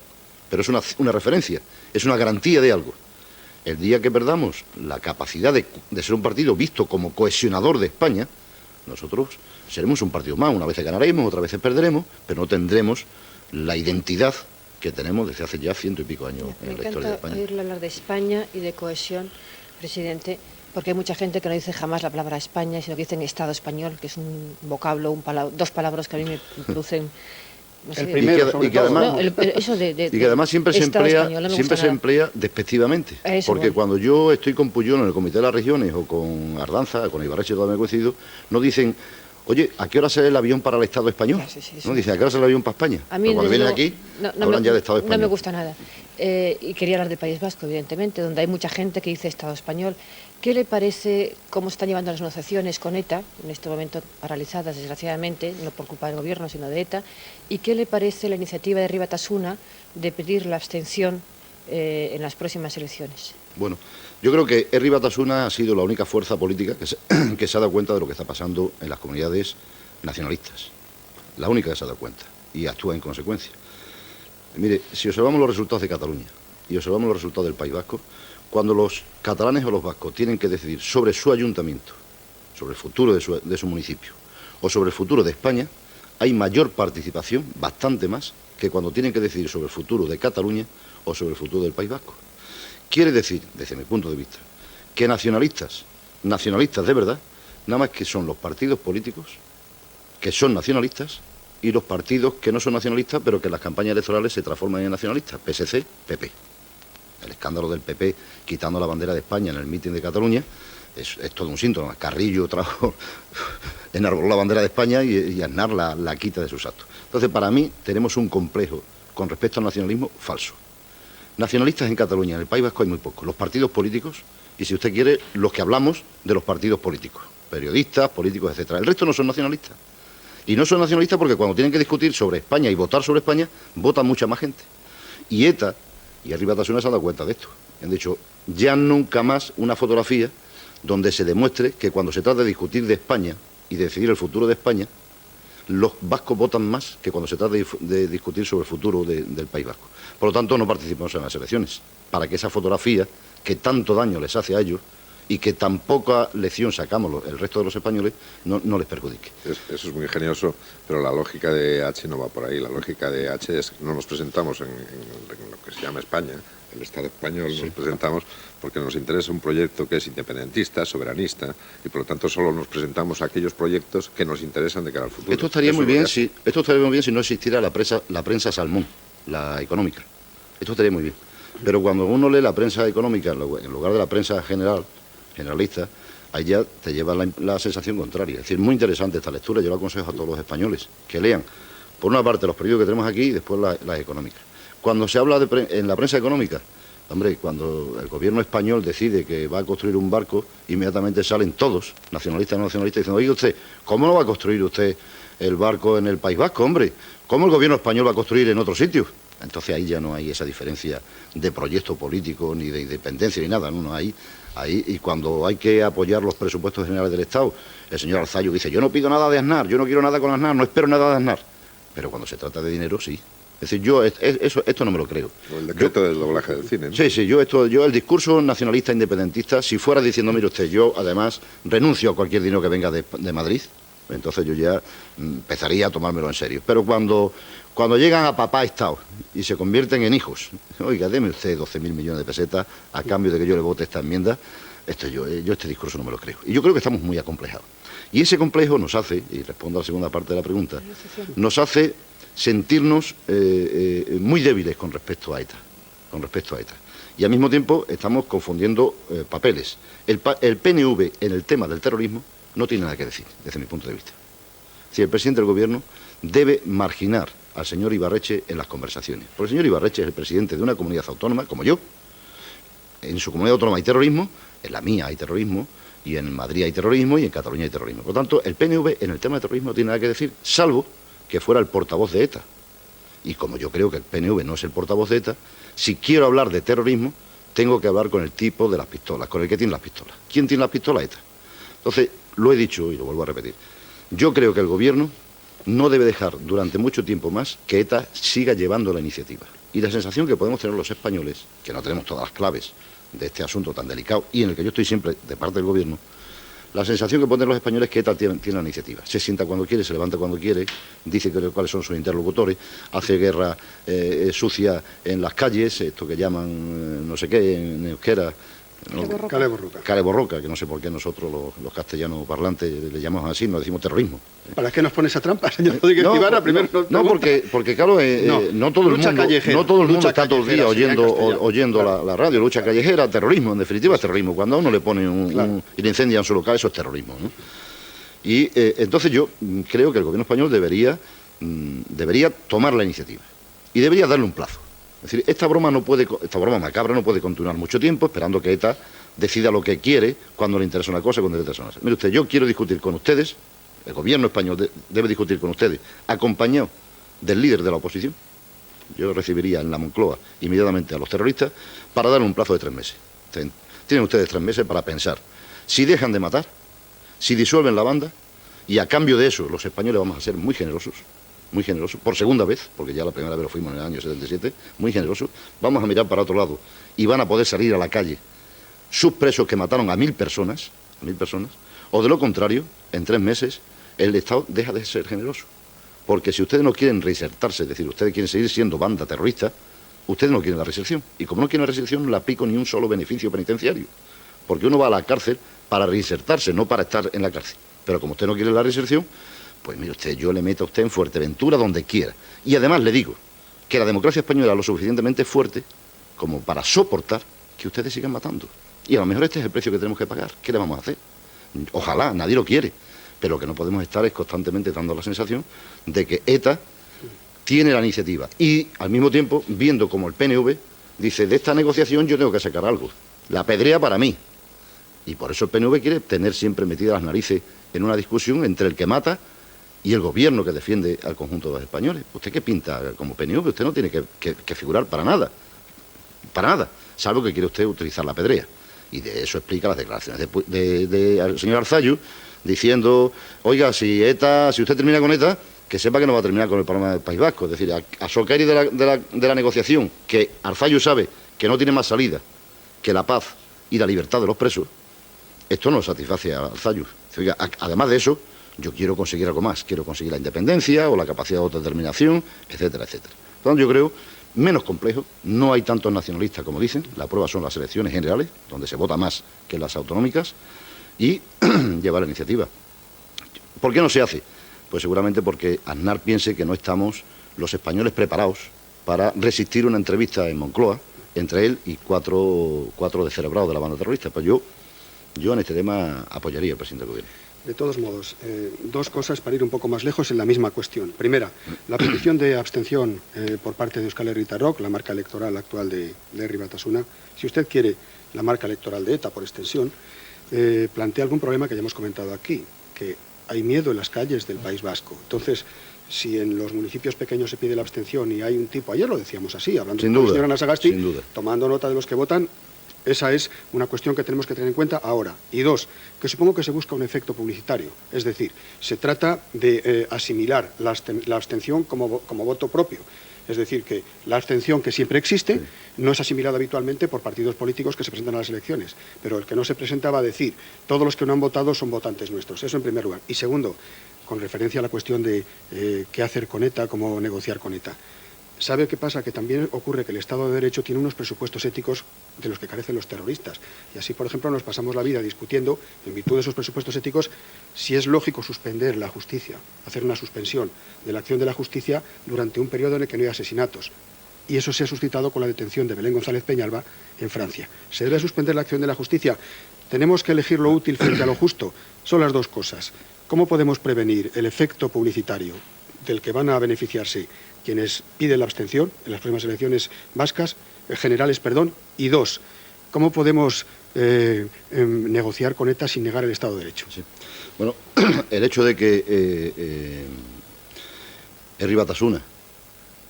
Pero es una referencia, es una garantía de algo. El día que perdamos la capacidad de ser un partido visto como cohesionador de España, nosotros seremos un partido más. Una vez ganaremos, otra vez perderemos, pero no tendremos la identidad que tenemos desde hace ya 100 y pico años en la historia de España. Me encanta oírle hablar de España y de cohesión, presidente, porque hay mucha gente que no dice jamás la palabra España, sino que dicen Estado español, que es un vocablo, dos palabras que a mí me producen... No sé, el primero, y que además, no, eso de y que además siempre se Estado emplea, español, no me siempre gusta se nada. emplea despectivamente. Eso, Porque bueno. cuando yo estoy con Puyol en el Comité de las Regiones o con Ardanza, con Ibarreche, todo me ha coincidido, no dicen, oye, ¿a qué hora sale el avión para el Estado español? Ya, sí, No dicen, ¿a qué hora sale el avión para España? A mí, Pero cuando desde vienen luego, aquí, hablan ya de Estado español. No me gusta nada. Y quería hablar del País Vasco, evidentemente, donde hay mucha gente que dice Estado español. ¿Qué le parece cómo están llevando las negociaciones con ETA, en este momento paralizadas, desgraciadamente, no por culpa del Gobierno, sino de ETA? ¿Y qué le parece la iniciativa de Herri Batasuna de pedir la abstención en las próximas elecciones? Bueno, yo creo que Herri Batasuna ha sido la única fuerza política que se ha dado cuenta de lo que está pasando en las comunidades nacionalistas. La única que se ha dado cuenta y actúa en consecuencia. Mire, si observamos los resultados de Cataluña y observamos los resultados del País Vasco, cuando los catalanes o los vascos tienen que decidir sobre su ayuntamiento, sobre el futuro de su municipio o sobre el futuro de España, hay mayor participación, bastante más, que cuando tienen que decidir sobre el futuro de Cataluña o sobre el futuro del País Vasco. Quiere decir, desde mi punto de vista, que nacionalistas de verdad, nada más que son los partidos políticos que son nacionalistas y los partidos que no son nacionalistas, pero que en las campañas electorales se transforman en nacionalistas, PSC, PP. El escándalo del PP quitando la bandera de España en el mitin de Cataluña es todo un síntoma. Carrillo enarboló la bandera de España y Aznar la quita de sus actos. Entonces, para mí, tenemos un complejo con respecto al nacionalismo falso. Nacionalistas en Cataluña, en el País Vasco hay muy pocos. Los partidos políticos, y si usted quiere, los que hablamos de los partidos políticos, periodistas, políticos, etcétera. El resto no son nacionalistas. Y no son nacionalistas porque cuando tienen que discutir sobre España y votar sobre España, votan mucha más gente. Y ETA y Herri Batasuna se han dado cuenta de esto. Han dicho, ya nunca más una fotografía donde se demuestre que cuando se trata de discutir de España y de decidir el futuro de España, los vascos votan más que cuando se trata de discutir sobre el futuro del País Vasco. Por lo tanto, no participamos en las elecciones, para que esa fotografía, que tanto daño les hace a ellos, y que tan poca lección sacamos el resto de los españoles, no les perjudique. Eso es muy ingenioso, pero la lógica de H no va por ahí. La lógica de H es que no nos presentamos en lo que se llama España, el Estado español, sí. Nos presentamos porque nos interesa un proyecto que es independentista, soberanista, y por lo tanto solo nos presentamos a aquellos proyectos que nos interesan de cara al futuro. Esto estaría muy bien si no existiera la prensa salmón, la económica. Esto estaría muy bien. Pero cuando uno lee la prensa económica en lugar de la prensa generalista, ahí ya te lleva la sensación contraria. Es decir, muy interesante esta lectura. Yo lo aconsejo a todos los españoles que lean, por una parte, los periódicos que tenemos aquí y después las económicas. Cuando se habla en la prensa económica, hombre, cuando el gobierno español decide que va a construir un barco, inmediatamente salen todos, nacionalistas y no nacionalistas, diciendo, oye usted, ¿cómo no va a construir usted el barco en el País Vasco, hombre? ¿Cómo el gobierno español va a construir en otro sitio? Entonces ahí ya no hay esa diferencia de proyecto político, ni de independencia, ni nada, no hay. Ahí, y cuando hay que apoyar los presupuestos generales del Estado, el señor Arzalluz dice, yo no pido nada de Aznar, yo no quiero nada con Aznar, no espero nada de Aznar. Pero cuando se trata de dinero, sí. Es decir, yo esto no me lo creo. O el decreto del doblaje del cine, ¿no? Sí, yo el discurso nacionalista independentista, si fuera diciendo, mire usted, yo además renuncio a cualquier dinero que venga de Madrid, entonces yo ya empezaría a tomármelo en serio. Pero cuando llegan a papá Estado y se convierten en hijos, oiga, deme usted 12.000 millones de pesetas a cambio de que yo le vote esta enmienda, yo este discurso no me lo creo. Y yo creo que estamos muy acomplejados. Y ese complejo nos hace, y respondo a la segunda parte de la pregunta, nos hace sentirnos muy débiles con respecto a ETA. Y al mismo tiempo estamos confundiendo papeles. El PNV en el tema del terrorismo no tiene nada que decir, desde mi punto de vista. Si el presidente del Gobierno debe marginar al señor Ibarretxe en las conversaciones. Porque el señor Ibarretxe es el presidente de una comunidad autónoma, como yo. En su comunidad autónoma hay terrorismo, en la mía hay terrorismo, y en Madrid hay terrorismo, y en Cataluña hay terrorismo. Por lo tanto, el PNV en el tema de terrorismo no tiene nada que decir, salvo que fuera el portavoz de ETA. Y como yo creo que el PNV no es el portavoz de ETA, si quiero hablar de terrorismo, tengo que hablar con el tipo de las pistolas, con el que tiene las pistolas. ¿Quién tiene las pistolas? ETA. Entonces, lo he dicho y lo vuelvo a repetir. Yo creo que el Gobierno no debe dejar durante mucho tiempo más que ETA siga llevando la iniciativa. Y la sensación que podemos tener los españoles, que no tenemos todas las claves de este asunto tan delicado y en el que yo estoy siempre de parte del Gobierno, la sensación que ponen los españoles es que ETA tiene la iniciativa. Se sienta cuando quiere, se levanta cuando quiere, dice cuáles son sus interlocutores, hace guerra sucia en las calles, esto que llaman no sé qué, en euskera, Kale Borroka, que no sé por qué nosotros los castellanos parlantes le llamamos así, nos decimos terrorismo. ¿Para qué nos pone esa trampa, señor Rodríguez Ibarra? Porque claro, no todo el mundo está todo el día oyendo la radio, lucha callejera, terrorismo, en definitiva es terrorismo. Cuando a uno le ponen y le incendian su local, eso es terrorismo, ¿no? Y entonces yo creo que el Gobierno español debería tomar la iniciativa y debería darle un plazo. Es decir, esta broma macabra no puede continuar mucho tiempo esperando que ETA decida lo que quiere, cuando le interesa una cosa, cuando le interesa una cosa. Mire usted, yo quiero discutir con ustedes, el Gobierno español debe discutir con ustedes, acompañado del líder de la oposición. Yo recibiría en la Moncloa inmediatamente a los terroristas para darle un plazo de 3 meses. Tienen ustedes 3 meses para pensar si dejan de matar, si disuelven la banda, y a cambio de eso los españoles vamos a ser muy generosos, por segunda vez, porque ya la primera vez lo fuimos en el año 77, muy generosos, vamos a mirar para otro lado y van a poder salir a la calle sus presos que mataron a 1.000 personas, o de lo contrario, en 3 meses el Estado deja de ser generoso. Porque si ustedes no quieren reinsertarse, es decir, ustedes quieren seguir siendo banda terrorista, ustedes no quieren la reinserción. Y como no quieren la reinserción, no le aplico ni un solo beneficio penitenciario. Porque uno va a la cárcel para reinsertarse, no para estar en la cárcel. Pero como usted no quiere la reinserción, pues mire usted, yo le meto a usted en Fuerteventura donde quiera. Y además le digo que la democracia española es lo suficientemente fuerte como para soportar que ustedes sigan matando. Y a lo mejor este es el precio que tenemos que pagar. ¿Qué le vamos a hacer? Ojalá, nadie lo quiere. Pero lo que no podemos estar es constantemente dando la sensación de que ETA tiene la iniciativa. Y al mismo tiempo viendo como el PNV dice, de esta negociación yo tengo que sacar algo. La pedrea para mí. Y por eso el PNV quiere tener siempre metidas las narices en una discusión entre el que mata y el Gobierno que defiende al conjunto de los españoles. ¿Usted qué pinta como PNV? Usted no tiene que figurar para nada, salvo que quiere usted utilizar la pedrea. Y de eso explica las declaraciones del señor Arzalluz, diciendo, oiga, si usted termina con ETA, que sepa que no va a terminar con el problema del País Vasco. Es decir, a socaire de la negociación, que Arzalluz sabe que no tiene más salida que la paz y la libertad de los presos, esto no satisface a Arzalluz. Oiga, además de eso, yo quiero conseguir algo más, quiero conseguir la independencia o la capacidad de autodeterminación, etcétera, etcétera. Por lo tanto, yo creo, menos complejo, no hay tantos nacionalistas como dicen, la prueba son las elecciones generales, donde se vota más que en las autonómicas, y llevar la iniciativa. ¿Por qué no se hace? Pues seguramente porque Aznar piense que no estamos los españoles preparados para resistir una entrevista en Moncloa entre él y cuatro descerebrados de la banda terrorista. Pues yo en este tema apoyaría al presidente del Gobierno. De todos modos, 2 cosas para ir un poco más lejos en la misma cuestión. Primera, la petición de abstención por parte de Euskal Herria Rock, la marca electoral actual de Herri Batasuna. Si usted quiere la marca electoral de ETA, por extensión, plantea algún problema que ya hemos comentado aquí, que hay miedo en las calles del País Vasco. Entonces, si en los municipios pequeños se pide la abstención y hay un tipo, ayer lo decíamos así, hablando Sin con la duda, señora Nasagasti, sin duda. tomando nota de los que votan, esa es una cuestión que tenemos que tener en cuenta ahora. Y dos, que supongo que se busca un efecto publicitario. Es decir, se trata de asimilar la abstención como voto propio. Es decir, que la abstención, que siempre existe, no es asimilada habitualmente por partidos políticos que se presentan a las elecciones. Pero el que no se presenta va a decir, todos los que no han votado son votantes nuestros. Eso en primer lugar. Y segundo, con referencia a la cuestión de qué hacer con ETA, cómo negociar con ETA. ¿Sabe qué pasa? Que también ocurre que el Estado de Derecho tiene unos presupuestos éticos de los que carecen los terroristas. Y así, por ejemplo, nos pasamos la vida discutiendo, en virtud de esos presupuestos éticos, si es lógico suspender la justicia, hacer una suspensión de la acción de la justicia durante un periodo en el que no hay asesinatos. Y eso se ha suscitado con la detención de Belén González Peñalba en Francia. ¿Se debe suspender la acción de la justicia? ¿Tenemos que elegir lo útil frente a lo justo? Son las dos cosas. ¿Cómo podemos prevenir el efecto publicitario del que van a beneficiarse quienes piden la abstención en las próximas elecciones generales? Y dos, ¿cómo podemos negociar con ETA sin negar el Estado de Derecho? Sí. Bueno, el hecho de que Herri Batasuna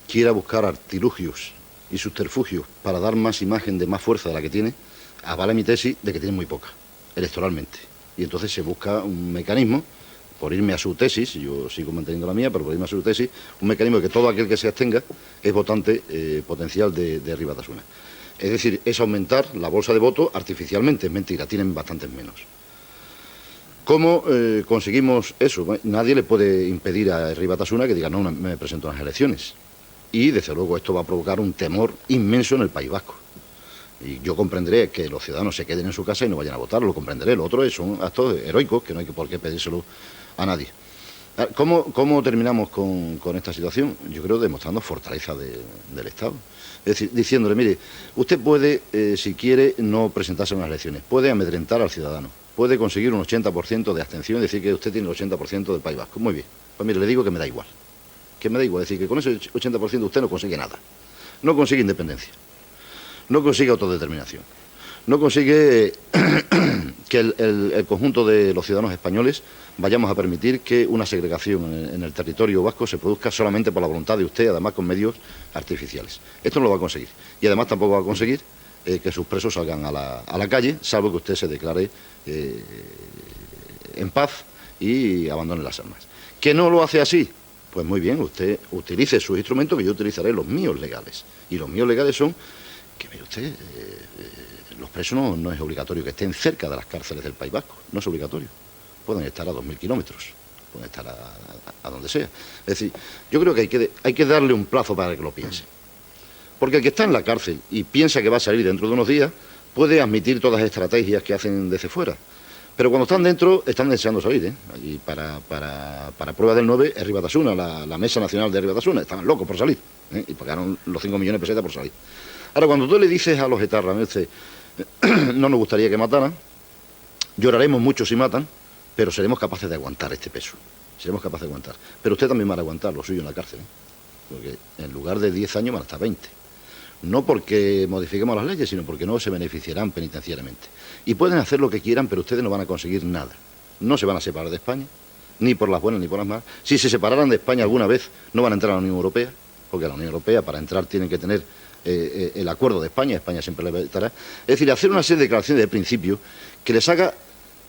quiera buscar artilugios y subterfugios para dar más imagen de más fuerza de la que tiene, avala mi tesis de que tiene muy poca, electoralmente. Y entonces se busca un mecanismo, por irme a su tesis, yo sigo manteniendo la mía, pero por irme a su tesis, un mecanismo de que todo aquel que se abstenga es votante potencial de Herri Batasuna. Es decir, es aumentar la bolsa de votos artificialmente. Es mentira, tienen bastantes menos. ¿Cómo conseguimos eso? Nadie le puede impedir a Herri Batasuna que diga, no, me presento a las elecciones. Y, desde luego, esto va a provocar un temor inmenso en el País Vasco. Y yo comprenderé que los ciudadanos se queden en su casa y no vayan a votar, lo comprenderé. Lo otro son actos heroicos que no hay por qué pedírselo a nadie. ¿Cómo terminamos con esta situación? Yo creo demostrando fortaleza del Estado. Es decir, diciéndole, mire, usted puede, si quiere, no presentarse en las elecciones, puede amedrentar al ciudadano, puede conseguir un 80% de abstención y decir que usted tiene el 80% del País Vasco. Muy bien, pues mire, le digo que me da igual. Que me da igual, es decir, que con ese 80% usted no consigue nada. No consigue independencia, no consigue autodeterminación, no consigue que el conjunto de los ciudadanos españoles vayamos a permitir que una segregación en el territorio vasco se produzca solamente por la voluntad de usted, además con medios artificiales. Esto no lo va a conseguir. Y además tampoco va a conseguir que sus presos salgan a la calle, salvo que usted se declare en paz y abandone las armas. ¿Que no lo hace así? Pues muy bien, usted utilice sus instrumentos, que yo utilizaré los míos legales. Y los míos legales son que, mire usted, los presos no es obligatorio que estén cerca de las cárceles del País Vasco, no es obligatorio. Pueden estar a 2.000 kilómetros, pueden estar a donde sea. Es decir, yo creo que hay que darle un plazo para que lo piense. Porque el que está en la cárcel y piensa que va a salir dentro de unos días, puede admitir todas las estrategias que hacen desde fuera. Pero cuando están dentro, están deseando salir, ¿eh? Y para prueba del 9, Herri Batasuna, la Mesa Nacional de Herri Batasuna, estaban locos por salir, ¿eh? Y pagaron los 5 millones de pesetas por salir. Ahora, cuando tú le dices a los etarras, no nos gustaría que mataran, lloraremos mucho si matan, pero seremos capaces de aguantar este peso. Seremos capaces de aguantar. Pero usted también va a aguantar lo suyo en la cárcel, ¿eh? Porque en lugar de 10 años van hasta 20. No porque modifiquemos las leyes, sino porque no se beneficiarán penitenciariamente. Y pueden hacer lo que quieran, pero ustedes no van a conseguir nada. No se van a separar de España, ni por las buenas ni por las malas. Si se separaran de España alguna vez, no van a entrar a la Unión Europea, porque a la Unión Europea para entrar tienen que tener el acuerdo de España. España siempre le estará. Es decir, hacer una serie de declaraciones de principio que les haga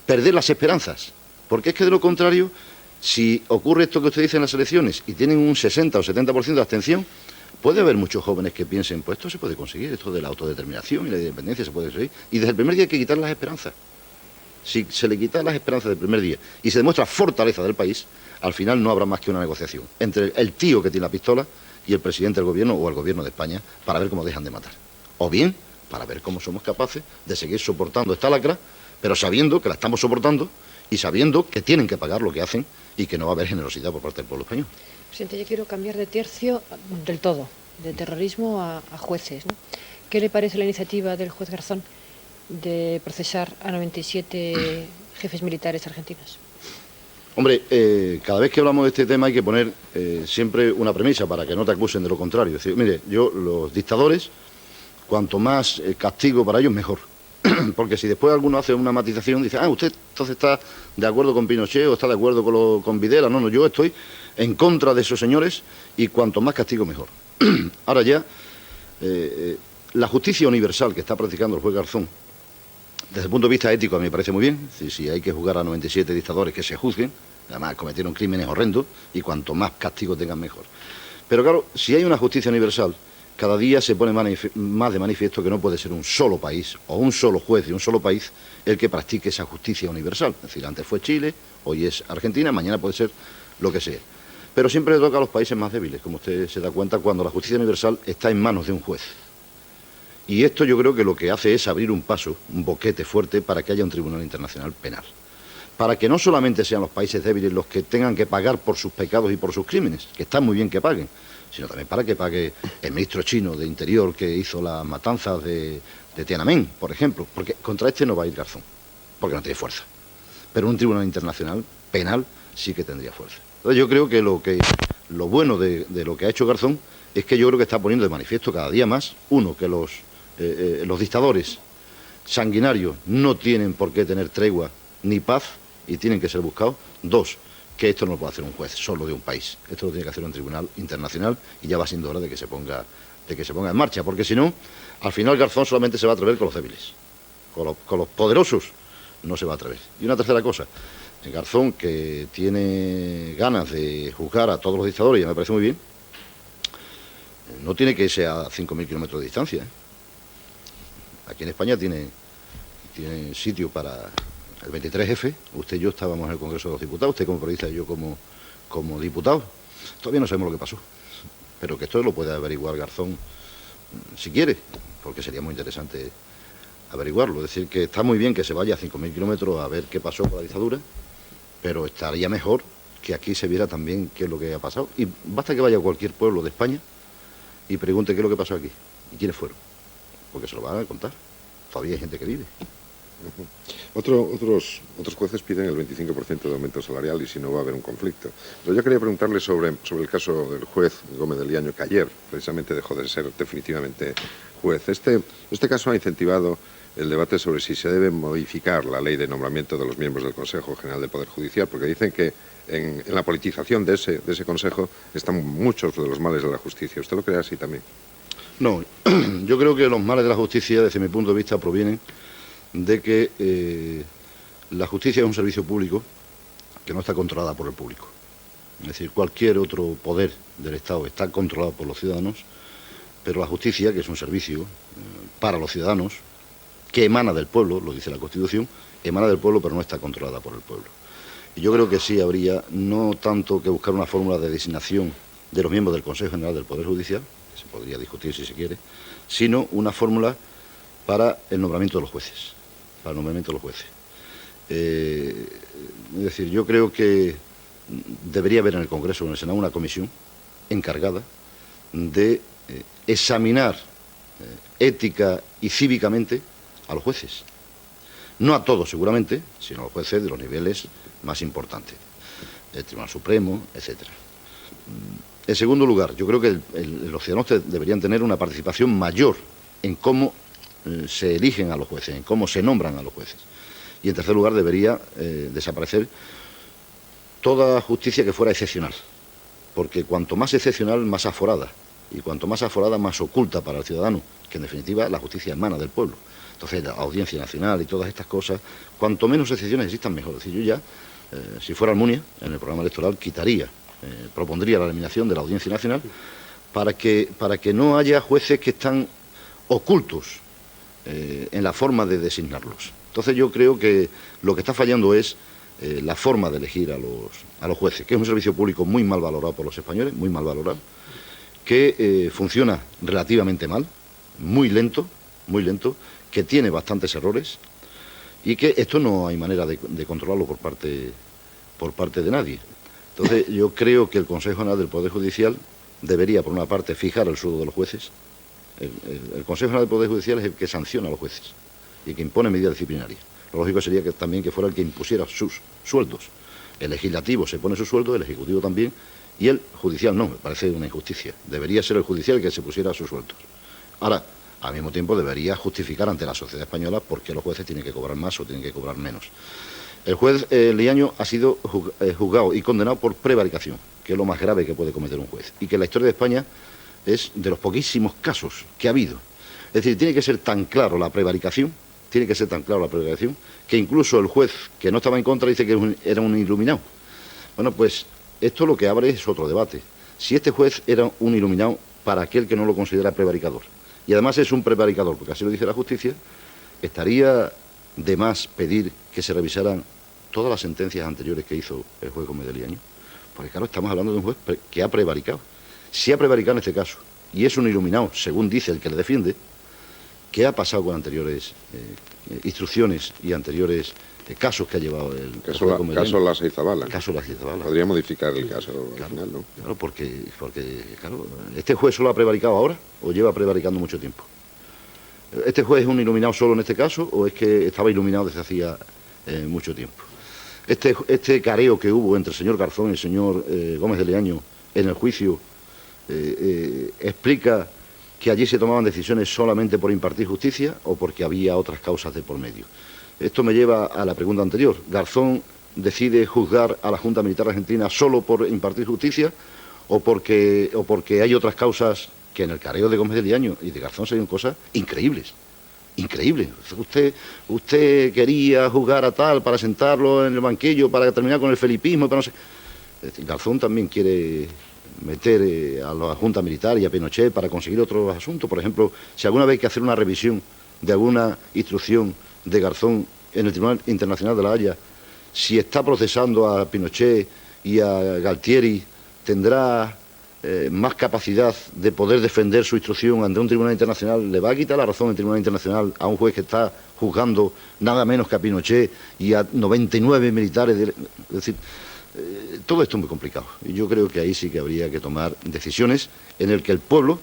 perder las esperanzas. Porque es que de lo contrario, si ocurre esto que usted dice en las elecciones y tienen un 60 o 70% de abstención, puede haber muchos jóvenes que piensen, pues esto se puede conseguir, esto de la autodeterminación y la independencia se puede conseguir. Y desde el primer día hay que quitar las esperanzas. Si se le quita las esperanzas del primer día y se demuestra fortaleza del país, al final no habrá más que una negociación entre el tío que tiene la pistola y el presidente del gobierno o el gobierno de España para ver cómo dejan de matar. O bien, para ver cómo somos capaces de seguir soportando esta lacra, pero sabiendo que la estamos soportando y sabiendo que tienen que pagar lo que hacen y que no va a haber generosidad por parte del pueblo español. Presidente, yo quiero cambiar de tercio del todo, de terrorismo a jueces, ¿no? ¿Qué le parece la iniciativa del juez Garzón de procesar a 97 jefes militares argentinos? Hombre, cada vez que hablamos de este tema hay que poner siempre una premisa para que no te acusen de lo contrario. Es decir, mire, los dictadores, cuanto más castigo para ellos, mejor. Porque si después alguno hace una matización, dice, usted entonces está de acuerdo con Pinochet o está de acuerdo con Videla. No, yo estoy en contra de esos señores y cuanto más castigo mejor. Ahora ya, la justicia universal que está practicando el juez Garzón, desde el punto de vista ético a mí me parece muy bien. Si hay que juzgar a 97 dictadores, que se juzguen, además cometieron crímenes horrendos y cuanto más castigo tengan mejor. Pero claro, si hay una justicia universal, cada día se pone más de manifiesto que no puede ser un solo país o un solo juez de un solo país el que practique esa justicia universal. Es decir, antes fue Chile, hoy es Argentina, mañana puede ser lo que sea. Pero siempre le toca a los países más débiles, como usted se da cuenta, cuando la justicia universal está en manos de un juez. Y esto yo creo que lo que hace es abrir un paso, un boquete fuerte para que haya un tribunal internacional penal. Para que no solamente sean los países débiles los que tengan que pagar por sus pecados y por sus crímenes, que está muy bien que paguen, sino también para que pague el ministro chino de Interior que hizo las matanzas de Tiananmen, por ejemplo, porque contra este no va a ir Garzón, porque no tiene fuerza. Pero un tribunal internacional penal sí que tendría fuerza. Entonces yo creo que lo bueno de lo que ha hecho Garzón es que yo creo que está poniendo de manifiesto cada día más, uno, que los dictadores sanguinarios no tienen por qué tener tregua ni paz y tienen que ser buscados. Dos, que esto no lo puede hacer un juez solo de un país. Esto lo tiene que hacer un tribunal internacional y ya va siendo hora de que se ponga en marcha, porque si no, al final Garzón solamente se va a atrever con los débiles. Con los poderosos no se va a atrever. Y una tercera cosa, Garzón, que tiene ganas de juzgar a todos los dictadores, ya me parece muy bien, no tiene que irse a 5.000 kilómetros de distancia. Aquí en España tiene sitio para el 23F. Usted y yo estábamos en el Congreso de los Diputados, usted como periodista y yo como diputado. Todavía no sabemos lo que pasó, pero que esto lo puede averiguar Garzón si quiere, porque sería muy interesante averiguarlo. Es decir, que está muy bien que se vaya a 5.000 kilómetros a ver qué pasó con la dictadura, pero estaría mejor que aquí se viera también qué es lo que ha pasado. Y basta que vaya a cualquier pueblo de España y pregunte qué es lo que pasó aquí y quiénes fueron, porque se lo van a contar. Todavía hay gente que vive. Otros jueces piden el 25% de aumento salarial y si no va a haber un conflicto. Pero yo quería preguntarle sobre el caso del juez Gómez del Llaño, que ayer precisamente dejó de ser definitivamente juez. Este caso ha incentivado el debate sobre si se debe modificar la ley de nombramiento de los miembros del Consejo General del Poder Judicial, porque dicen que en la politización de ese Consejo están muchos de los males de la justicia. ¿Usted lo cree así también? No, yo creo que los males de la justicia, desde mi punto de vista, provienen de que la justicia es un servicio público que no está controlada por el público. Es decir, cualquier otro poder del Estado está controlado por los ciudadanos, pero la justicia, que es un servicio para los ciudadanos, que emana del pueblo, lo dice la Constitución, emana del pueblo, pero no está controlada por el pueblo. Y yo creo que sí habría no tanto que buscar una fórmula de designación de los miembros del Consejo General del Poder Judicial, que se podría discutir si se quiere, sino una fórmula para el nombramiento de los jueces. Es decir, yo creo que debería haber en el Congreso o en el Senado una comisión encargada de examinar ética y cívicamente a los jueces. No a todos seguramente, sino a los jueces de los niveles más importantes, el Tribunal Supremo, etcétera. En segundo lugar, yo creo que los ciudadanos deberían tener una participación mayor en cómo se eligen a los jueces, en cómo se nombran a los jueces. Y en tercer lugar, debería desaparecer toda justicia que fuera excepcional, porque cuanto más excepcional, más aforada, y cuanto más aforada, más oculta para el ciudadano, que en definitiva la justicia emana del pueblo. Entonces, la Audiencia Nacional y todas estas cosas, cuanto menos excepciones existan, mejor. Es decir, yo ya, si fuera Almunia, en el programa electoral, propondría la eliminación de la Audiencia Nacional para que no haya jueces que están ocultos en la forma de designarlos. Entonces yo creo que lo que está fallando es la forma de elegir a los jueces, que es un servicio público muy mal valorado por los españoles, muy mal valorado, que funciona relativamente mal, muy lento, que tiene bastantes errores y que esto no hay manera de controlarlo por parte de nadie. Entonces yo creo que el Consejo General del Poder Judicial debería, por una parte, fijar el sueldo de los jueces. El Consejo General del Poder Judicial es el que sanciona a los jueces y que impone medidas disciplinarias. Lo lógico sería que también que fuera el que impusiera sus sueldos. El legislativo se pone su sueldo, el ejecutivo también, y el judicial no, me parece una injusticia. Debería ser el judicial el que se pusiera sus sueldos. Ahora, al mismo tiempo debería justificar ante la sociedad española por qué los jueces tienen que cobrar más o tienen que cobrar menos. El juez Liaño ha sido juzgado y condenado por prevaricación, que es lo más grave que puede cometer un juez, y que en la historia de España es de los poquísimos casos que ha habido. Es decir, tiene que ser tan claro la prevaricación, que incluso el juez que no estaba en contra dice que era un iluminado. Bueno, pues esto lo que abre es otro debate. Si este juez era un iluminado para aquel que no lo considera prevaricador, y además es un prevaricador, porque así lo dice la justicia, estaría de más pedir que se revisaran todas las sentencias anteriores que hizo el juez Gómez de Liaño. Porque claro, estamos hablando de un juez que ha prevaricado. Si ha prevaricado en este caso, y es un iluminado, según dice el que le defiende, ¿qué ha pasado con anteriores instrucciones y anteriores casos que ha llevado el caso Lasaizabala? Caso Lasaizabala. Podría modificar el caso al final, ¿no? Claro, porque claro, ¿este juez solo ha prevaricado ahora o lleva prevaricando mucho tiempo? ¿Este juez es un iluminado solo en este caso o es que estaba iluminado desde hacía mucho tiempo? Este careo que hubo entre el señor Garzón y el señor Gómez de Liaño en el juicio explica que allí se tomaban decisiones solamente por impartir justicia o porque había otras causas de por medio. Esto me lleva a la pregunta anterior. ¿Garzón decide juzgar a la Junta Militar Argentina solo por impartir justicia o porque hay otras causas que en el careo de Gómez de Liaño y de Garzón se ven cosas increíbles? Increíble. Usted quería juzgar a tal para sentarlo en el banquillo, para terminar con el felipismo, para no sé. Garzón también quiere meter a la Junta Militar y a Pinochet para conseguir otros asuntos. Por ejemplo, si alguna vez hay que hacer una revisión de alguna instrucción de Garzón en el Tribunal Internacional de la Haya, si está procesando a Pinochet y a Galtieri, tendrá más capacidad de poder defender su instrucción ante un tribunal internacional. ¿Le va a quitar la razón el tribunal internacional a un juez que está juzgando nada menos que a Pinochet y a 99 militares? Es decir, todo esto es muy complicado. Y yo creo que ahí sí que habría que tomar decisiones en el que el pueblo,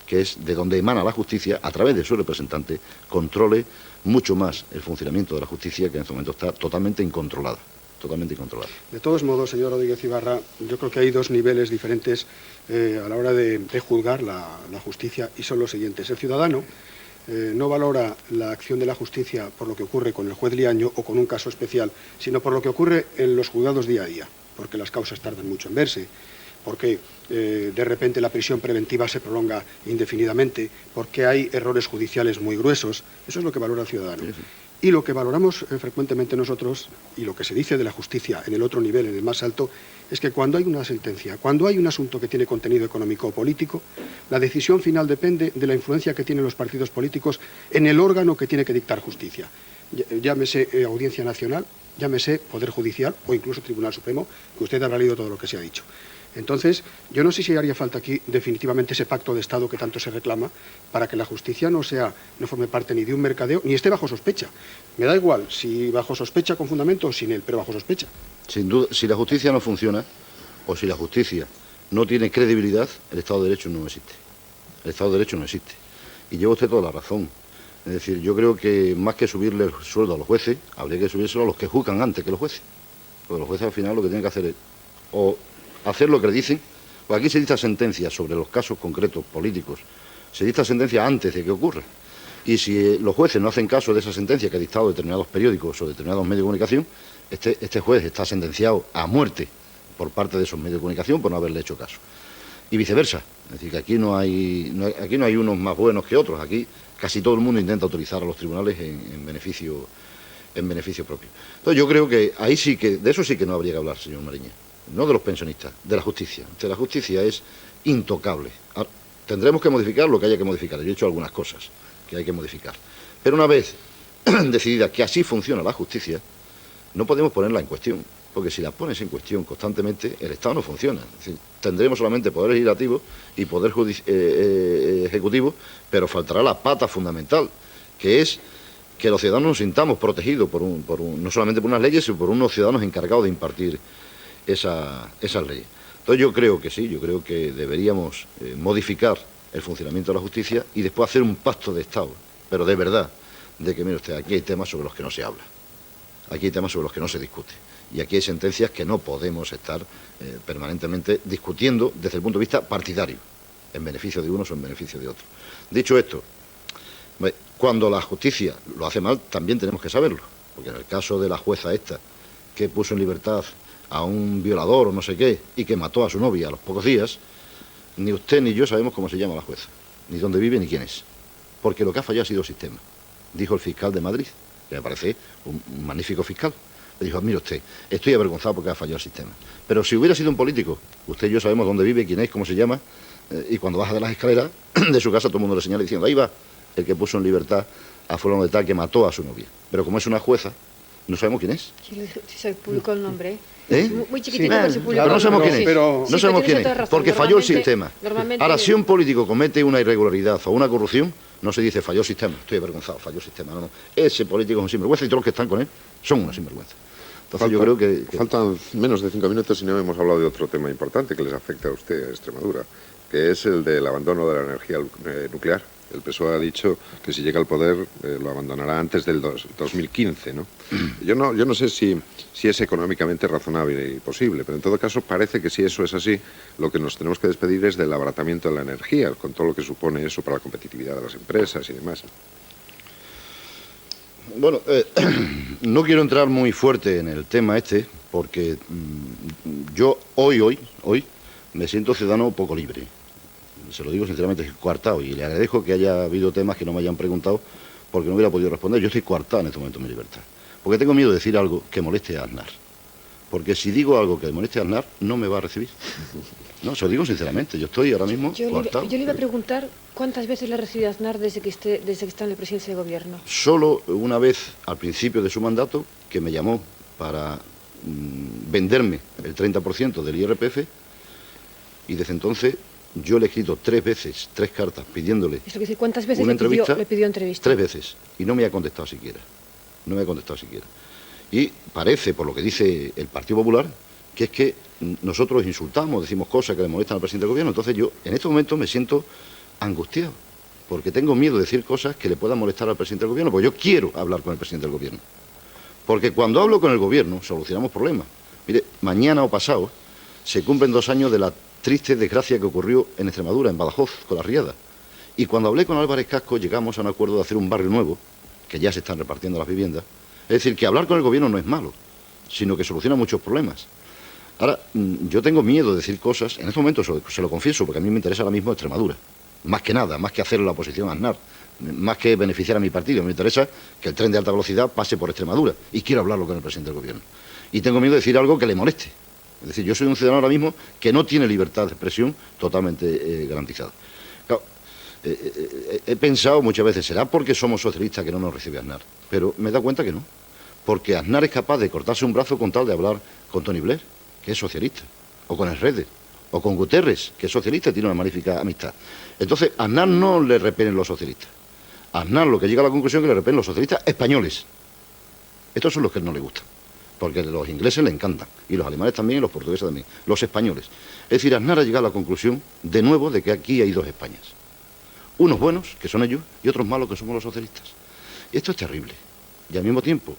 que es de donde emana la justicia, a través de su representante, controle mucho más el funcionamiento de la justicia, que en este momento está totalmente incontrolada. De todos modos, señor Rodríguez Ibarra, yo creo que hay dos niveles diferentes a la hora de juzgar la justicia, y son los siguientes. El ciudadano no valora la acción de la justicia por lo que ocurre con el juez Liaño o con un caso especial, sino por lo que ocurre en los juzgados día a día, porque las causas tardan mucho en verse, porque de repente la prisión preventiva se prolonga indefinidamente, porque hay errores judiciales muy gruesos. Eso es lo que valora el ciudadano. Sí, sí. Y lo que valoramos frecuentemente nosotros, y lo que se dice de la justicia en el otro nivel, en el más alto, es que cuando hay una sentencia, cuando hay un asunto que tiene contenido económico o político, la decisión final depende de la influencia que tienen los partidos políticos en el órgano que tiene que dictar justicia. Llámese Audiencia Nacional, llámese Poder Judicial o incluso Tribunal Supremo, que usted habrá leído todo lo que se ha dicho. Entonces, yo no sé si haría falta aquí definitivamente ese pacto de Estado que tanto se reclama para que la justicia no forme parte ni de un mercadeo ni esté bajo sospecha. Me da igual si bajo sospecha con fundamento o sin él, pero bajo sospecha. Sin duda, si la justicia no funciona o si la justicia no tiene credibilidad, el Estado de Derecho no existe. El Estado de Derecho no existe. Y lleva usted toda la razón. Es decir, yo creo que más que subirle el sueldo a los jueces, habría que subírselo a los que juzgan antes que los jueces. Porque los jueces al final lo que tienen que hacer es o hacer lo que le dicen, pues aquí se dicta sentencia sobre los casos concretos políticos, se dicta sentencia antes de que ocurra. Y si los jueces no hacen caso de esa sentencia que ha dictado determinados periódicos o determinados medios de comunicación, este juez está sentenciado a muerte por parte de esos medios de comunicación por no haberle hecho caso. Y viceversa. Es decir, que aquí no hay unos más buenos que otros. Aquí casi todo el mundo intenta utilizar a los tribunales en beneficio propio. Entonces yo creo que ahí sí que, de eso sí que no habría que hablar, señor Mariña. No de los pensionistas, de la justicia. La justicia es intocable. Ahora, tendremos que modificar lo que haya que modificar. Yo he hecho algunas cosas que hay que modificar. Pero una vez decidida que así funciona la justicia, no podemos ponerla en cuestión. Porque si la pones en cuestión constantemente, el Estado no funciona. Es decir, tendremos solamente poder legislativo y poder ejecutivo, pero faltará la pata fundamental, que es que los ciudadanos nos sintamos protegidos no solamente por unas leyes, sino por unos ciudadanos encargados de impartir esas leyes. Entonces yo creo que sí, yo creo que deberíamos modificar el funcionamiento de la justicia y después hacer un pacto de Estado, pero de verdad, de que, mire usted, aquí hay temas sobre los que no se habla, aquí hay temas sobre los que no se discute, y aquí hay sentencias que no podemos estar permanentemente discutiendo desde el punto de vista partidario, en beneficio de unos o en beneficio de otros. Dicho esto, Cuando la justicia lo hace mal, también tenemos que saberlo. Porque en el caso de la jueza esta, que puso en libertad a un violador o no sé qué, y que mató a su novia a los pocos días, ni usted ni yo sabemos cómo se llama la jueza, ni dónde vive, ni quién es. Porque lo que ha fallado ha sido el sistema. Dijo el fiscal de Madrid, que me parece un magnífico fiscal. Le dijo, mire usted, estoy avergonzado porque ha fallado el sistema. Pero si hubiera sido un político, usted y yo sabemos dónde vive, quién es, cómo se llama, y cuando baja de las escaleras de su casa todo el mundo le señala diciendo, ahí va el que puso en libertad a fulano de tal que mató a su novia. Pero como es una jueza, no sabemos quién es. Sí, se publicó el nombre. ¿Eh? Muy chiquitito, Sí, pero se publicó. Pero no sabemos quién es. pero- No sabemos quién tienes es. otra razón. Porque falló el sistema. Normalmente- Ahora, si un político comete una irregularidad o una corrupción, no se dice falló el sistema. Estoy avergonzado, falló el sistema. No, no. Ese político es un sinvergüenza y todos los que están con él son unos sinvergüenza. Entonces yo creo que Faltan menos de 5 minutos y no hemos hablado de otro tema importante que les afecta a usted, a Extremadura, que es el del abandono de la energía nuclear. El PSOE ha dicho que si llega al poder lo abandonará antes del 2015, ¿no? Yo no sé si es económicamente razonable y posible, pero en todo caso parece que si eso es así, lo que nos tenemos que despedir es del abaratamiento de la energía, con todo lo que supone eso para la competitividad de las empresas y demás. Bueno, no quiero entrar muy fuerte en el tema este, porque yo hoy me siento ciudadano poco libre. Se lo digo sinceramente, estoy coartado y le agradezco que haya habido temas que no me hayan preguntado porque no hubiera podido responder. Yo estoy coartado en este momento en mi libertad, porque tengo miedo de decir algo que moleste a Aznar. Porque si digo algo que moleste a Aznar, no me va a recibir. No, se lo digo sinceramente, yo estoy ahora mismo coartado. Yo le iba a preguntar cuántas veces le ha recibido Aznar desde que está en la presidencia de gobierno. Solo una vez al principio de su mandato, que me llamó para venderme el 30% del IRPF, y desde entonces yo le he escrito 3 veces, 3 cartas pidiéndole Esto quiere decir, ¿cuántas veces una le pidió entrevista? 3 veces, y no me ha contestado siquiera. No me ha contestado siquiera. Y parece, por lo que dice el Partido Popular, que es que nosotros insultamos, decimos cosas que le molestan al presidente del gobierno. Entonces yo, en este momento, me siento angustiado, porque tengo miedo de decir cosas que le puedan molestar al presidente del gobierno, porque yo quiero hablar con el presidente del gobierno. Porque cuando hablo con el gobierno, solucionamos problemas. Mire, mañana o pasado se cumplen 2 años de la triste desgracia que ocurrió en Extremadura, en Badajoz, con la riada. Y cuando hablé con Álvarez Casco, llegamos a un acuerdo de hacer un barrio nuevo, que ya se están repartiendo las viviendas. Es decir, que hablar con el gobierno no es malo, sino que soluciona muchos problemas. Ahora, yo tengo miedo de decir cosas, en este momento se lo confieso, porque a mí me interesa ahora mismo Extremadura. Más que nada, más que hacer la oposición a Aznar, más que beneficiar a mi partido. Me interesa que el tren de alta velocidad pase por Extremadura y quiero hablarlo con el presidente del gobierno. Y tengo miedo de decir algo que le moleste. Es decir, yo soy un ciudadano ahora mismo que no tiene libertad de expresión totalmente garantizada. Claro, he pensado muchas veces, ¿será porque somos socialistas que no nos recibe Aznar? Pero me he dado cuenta que no. Porque Aznar es capaz de cortarse un brazo con tal de hablar con Tony Blair, que es socialista, o con Herrede, o con Guterres, que es socialista y tiene una magnífica amistad. Entonces, a Aznar no le repelen los socialistas. A Aznar lo que llega a la conclusión es que le repelen los socialistas españoles. Estos son los que no le gustan, porque los ingleses le encantan, y los alemanes también, y los portugueses también, los españoles. Es decir, Aznar ha llegado a la conclusión, de nuevo, de que aquí hay 2 Españas. Unos buenos, que son ellos, y otros malos, que somos los socialistas. Y esto es terrible. Y al mismo tiempo,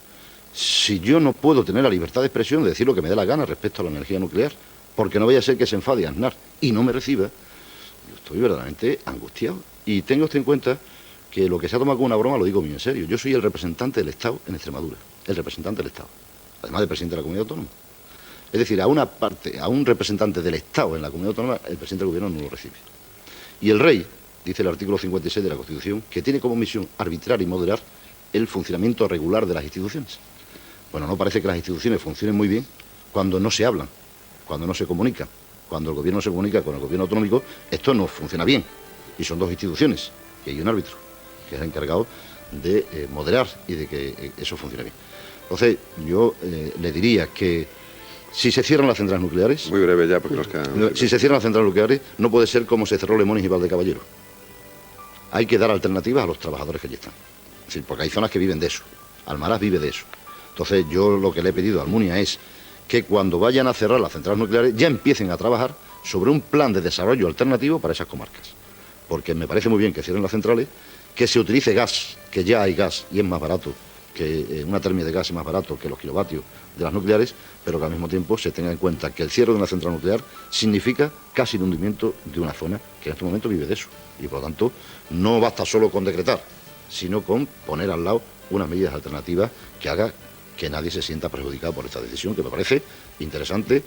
si yo no puedo tener la libertad de expresión de decir lo que me dé la gana respecto a la energía nuclear, porque no vaya a ser que se enfade Aznar y no me reciba, yo estoy verdaderamente angustiado. Y tenga usted en cuenta que lo que se ha tomado como una broma lo digo muy en serio. Yo soy el representante del Estado en Extremadura, el representante del Estado, además del presidente de la comunidad autónoma. Es decir, a un representante del Estado en la comunidad autónoma, el presidente del gobierno no lo recibe. Y el rey, dice el artículo 56 de la Constitución, que tiene como misión arbitrar y moderar el funcionamiento regular de las instituciones. Bueno, no parece que las instituciones funcionen muy bien cuando no se hablan, cuando no se comunican. Cuando el gobierno se comunica con el gobierno autonómico, esto no funciona bien. Y son 2 instituciones, y hay un árbitro, que es el encargado de moderar y de que eso funcione bien. Entonces, yo le diría que si se cierran las centrales nucleares... Muy breve ya, porque nos quedan... Si se cierran las centrales nucleares, no puede ser como se cerró Lemones y Valdecaballero. Hay que dar alternativas a los trabajadores que allí están. Es decir, porque hay zonas que viven de eso. Almaraz vive de eso. Entonces, yo lo que le he pedido a Almunia es que cuando vayan a cerrar las centrales nucleares ya empiecen a trabajar sobre un plan de desarrollo alternativo para esas comarcas. Porque me parece muy bien que cierren las centrales, que se utilice gas, que ya hay gas y es más barato, que una termia de gas es más barato que los kilovatios de las nucleares, pero que al mismo tiempo se tenga en cuenta que el cierre de una central nuclear significa casi el hundimiento de una zona que en este momento vive de eso. Y por lo tanto, no basta solo con decretar, sino con poner al lado unas medidas alternativas que haga que nadie se sienta perjudicado por esta decisión, que me parece interesante,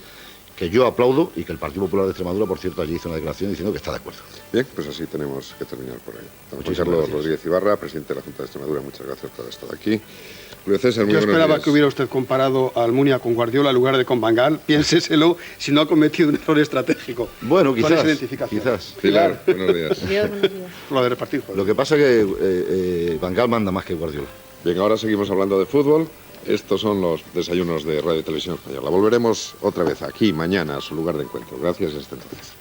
que yo aplaudo y que el Partido Popular de Extremadura, por cierto, allí hizo una declaración diciendo que está de acuerdo. Bien, pues así tenemos que terminar por hoy. Don Juan Muchísimas Carlos gracias. Rodríguez Ibarra, presidente de la Junta de Extremadura, muchas gracias por haber estado aquí. Julio César, muy Yo buenos esperaba días. que hubiera usted comparado a Almunia con Guardiola en lugar de con Van Gaal. Piénseselo si no ha cometido un error estratégico. Bueno, con esa quizás, identificación. quizás. Pilar, buenos días. Adiós, buenos días. Lo de repartir juegos. Lo que pasa es que Van Gaal manda más que Guardiola. Bien, ahora seguimos hablando de fútbol. Estos son los desayunos de Radio y Televisión Española. Volveremos otra vez aquí mañana a su lugar de encuentro. Gracias y hasta entonces.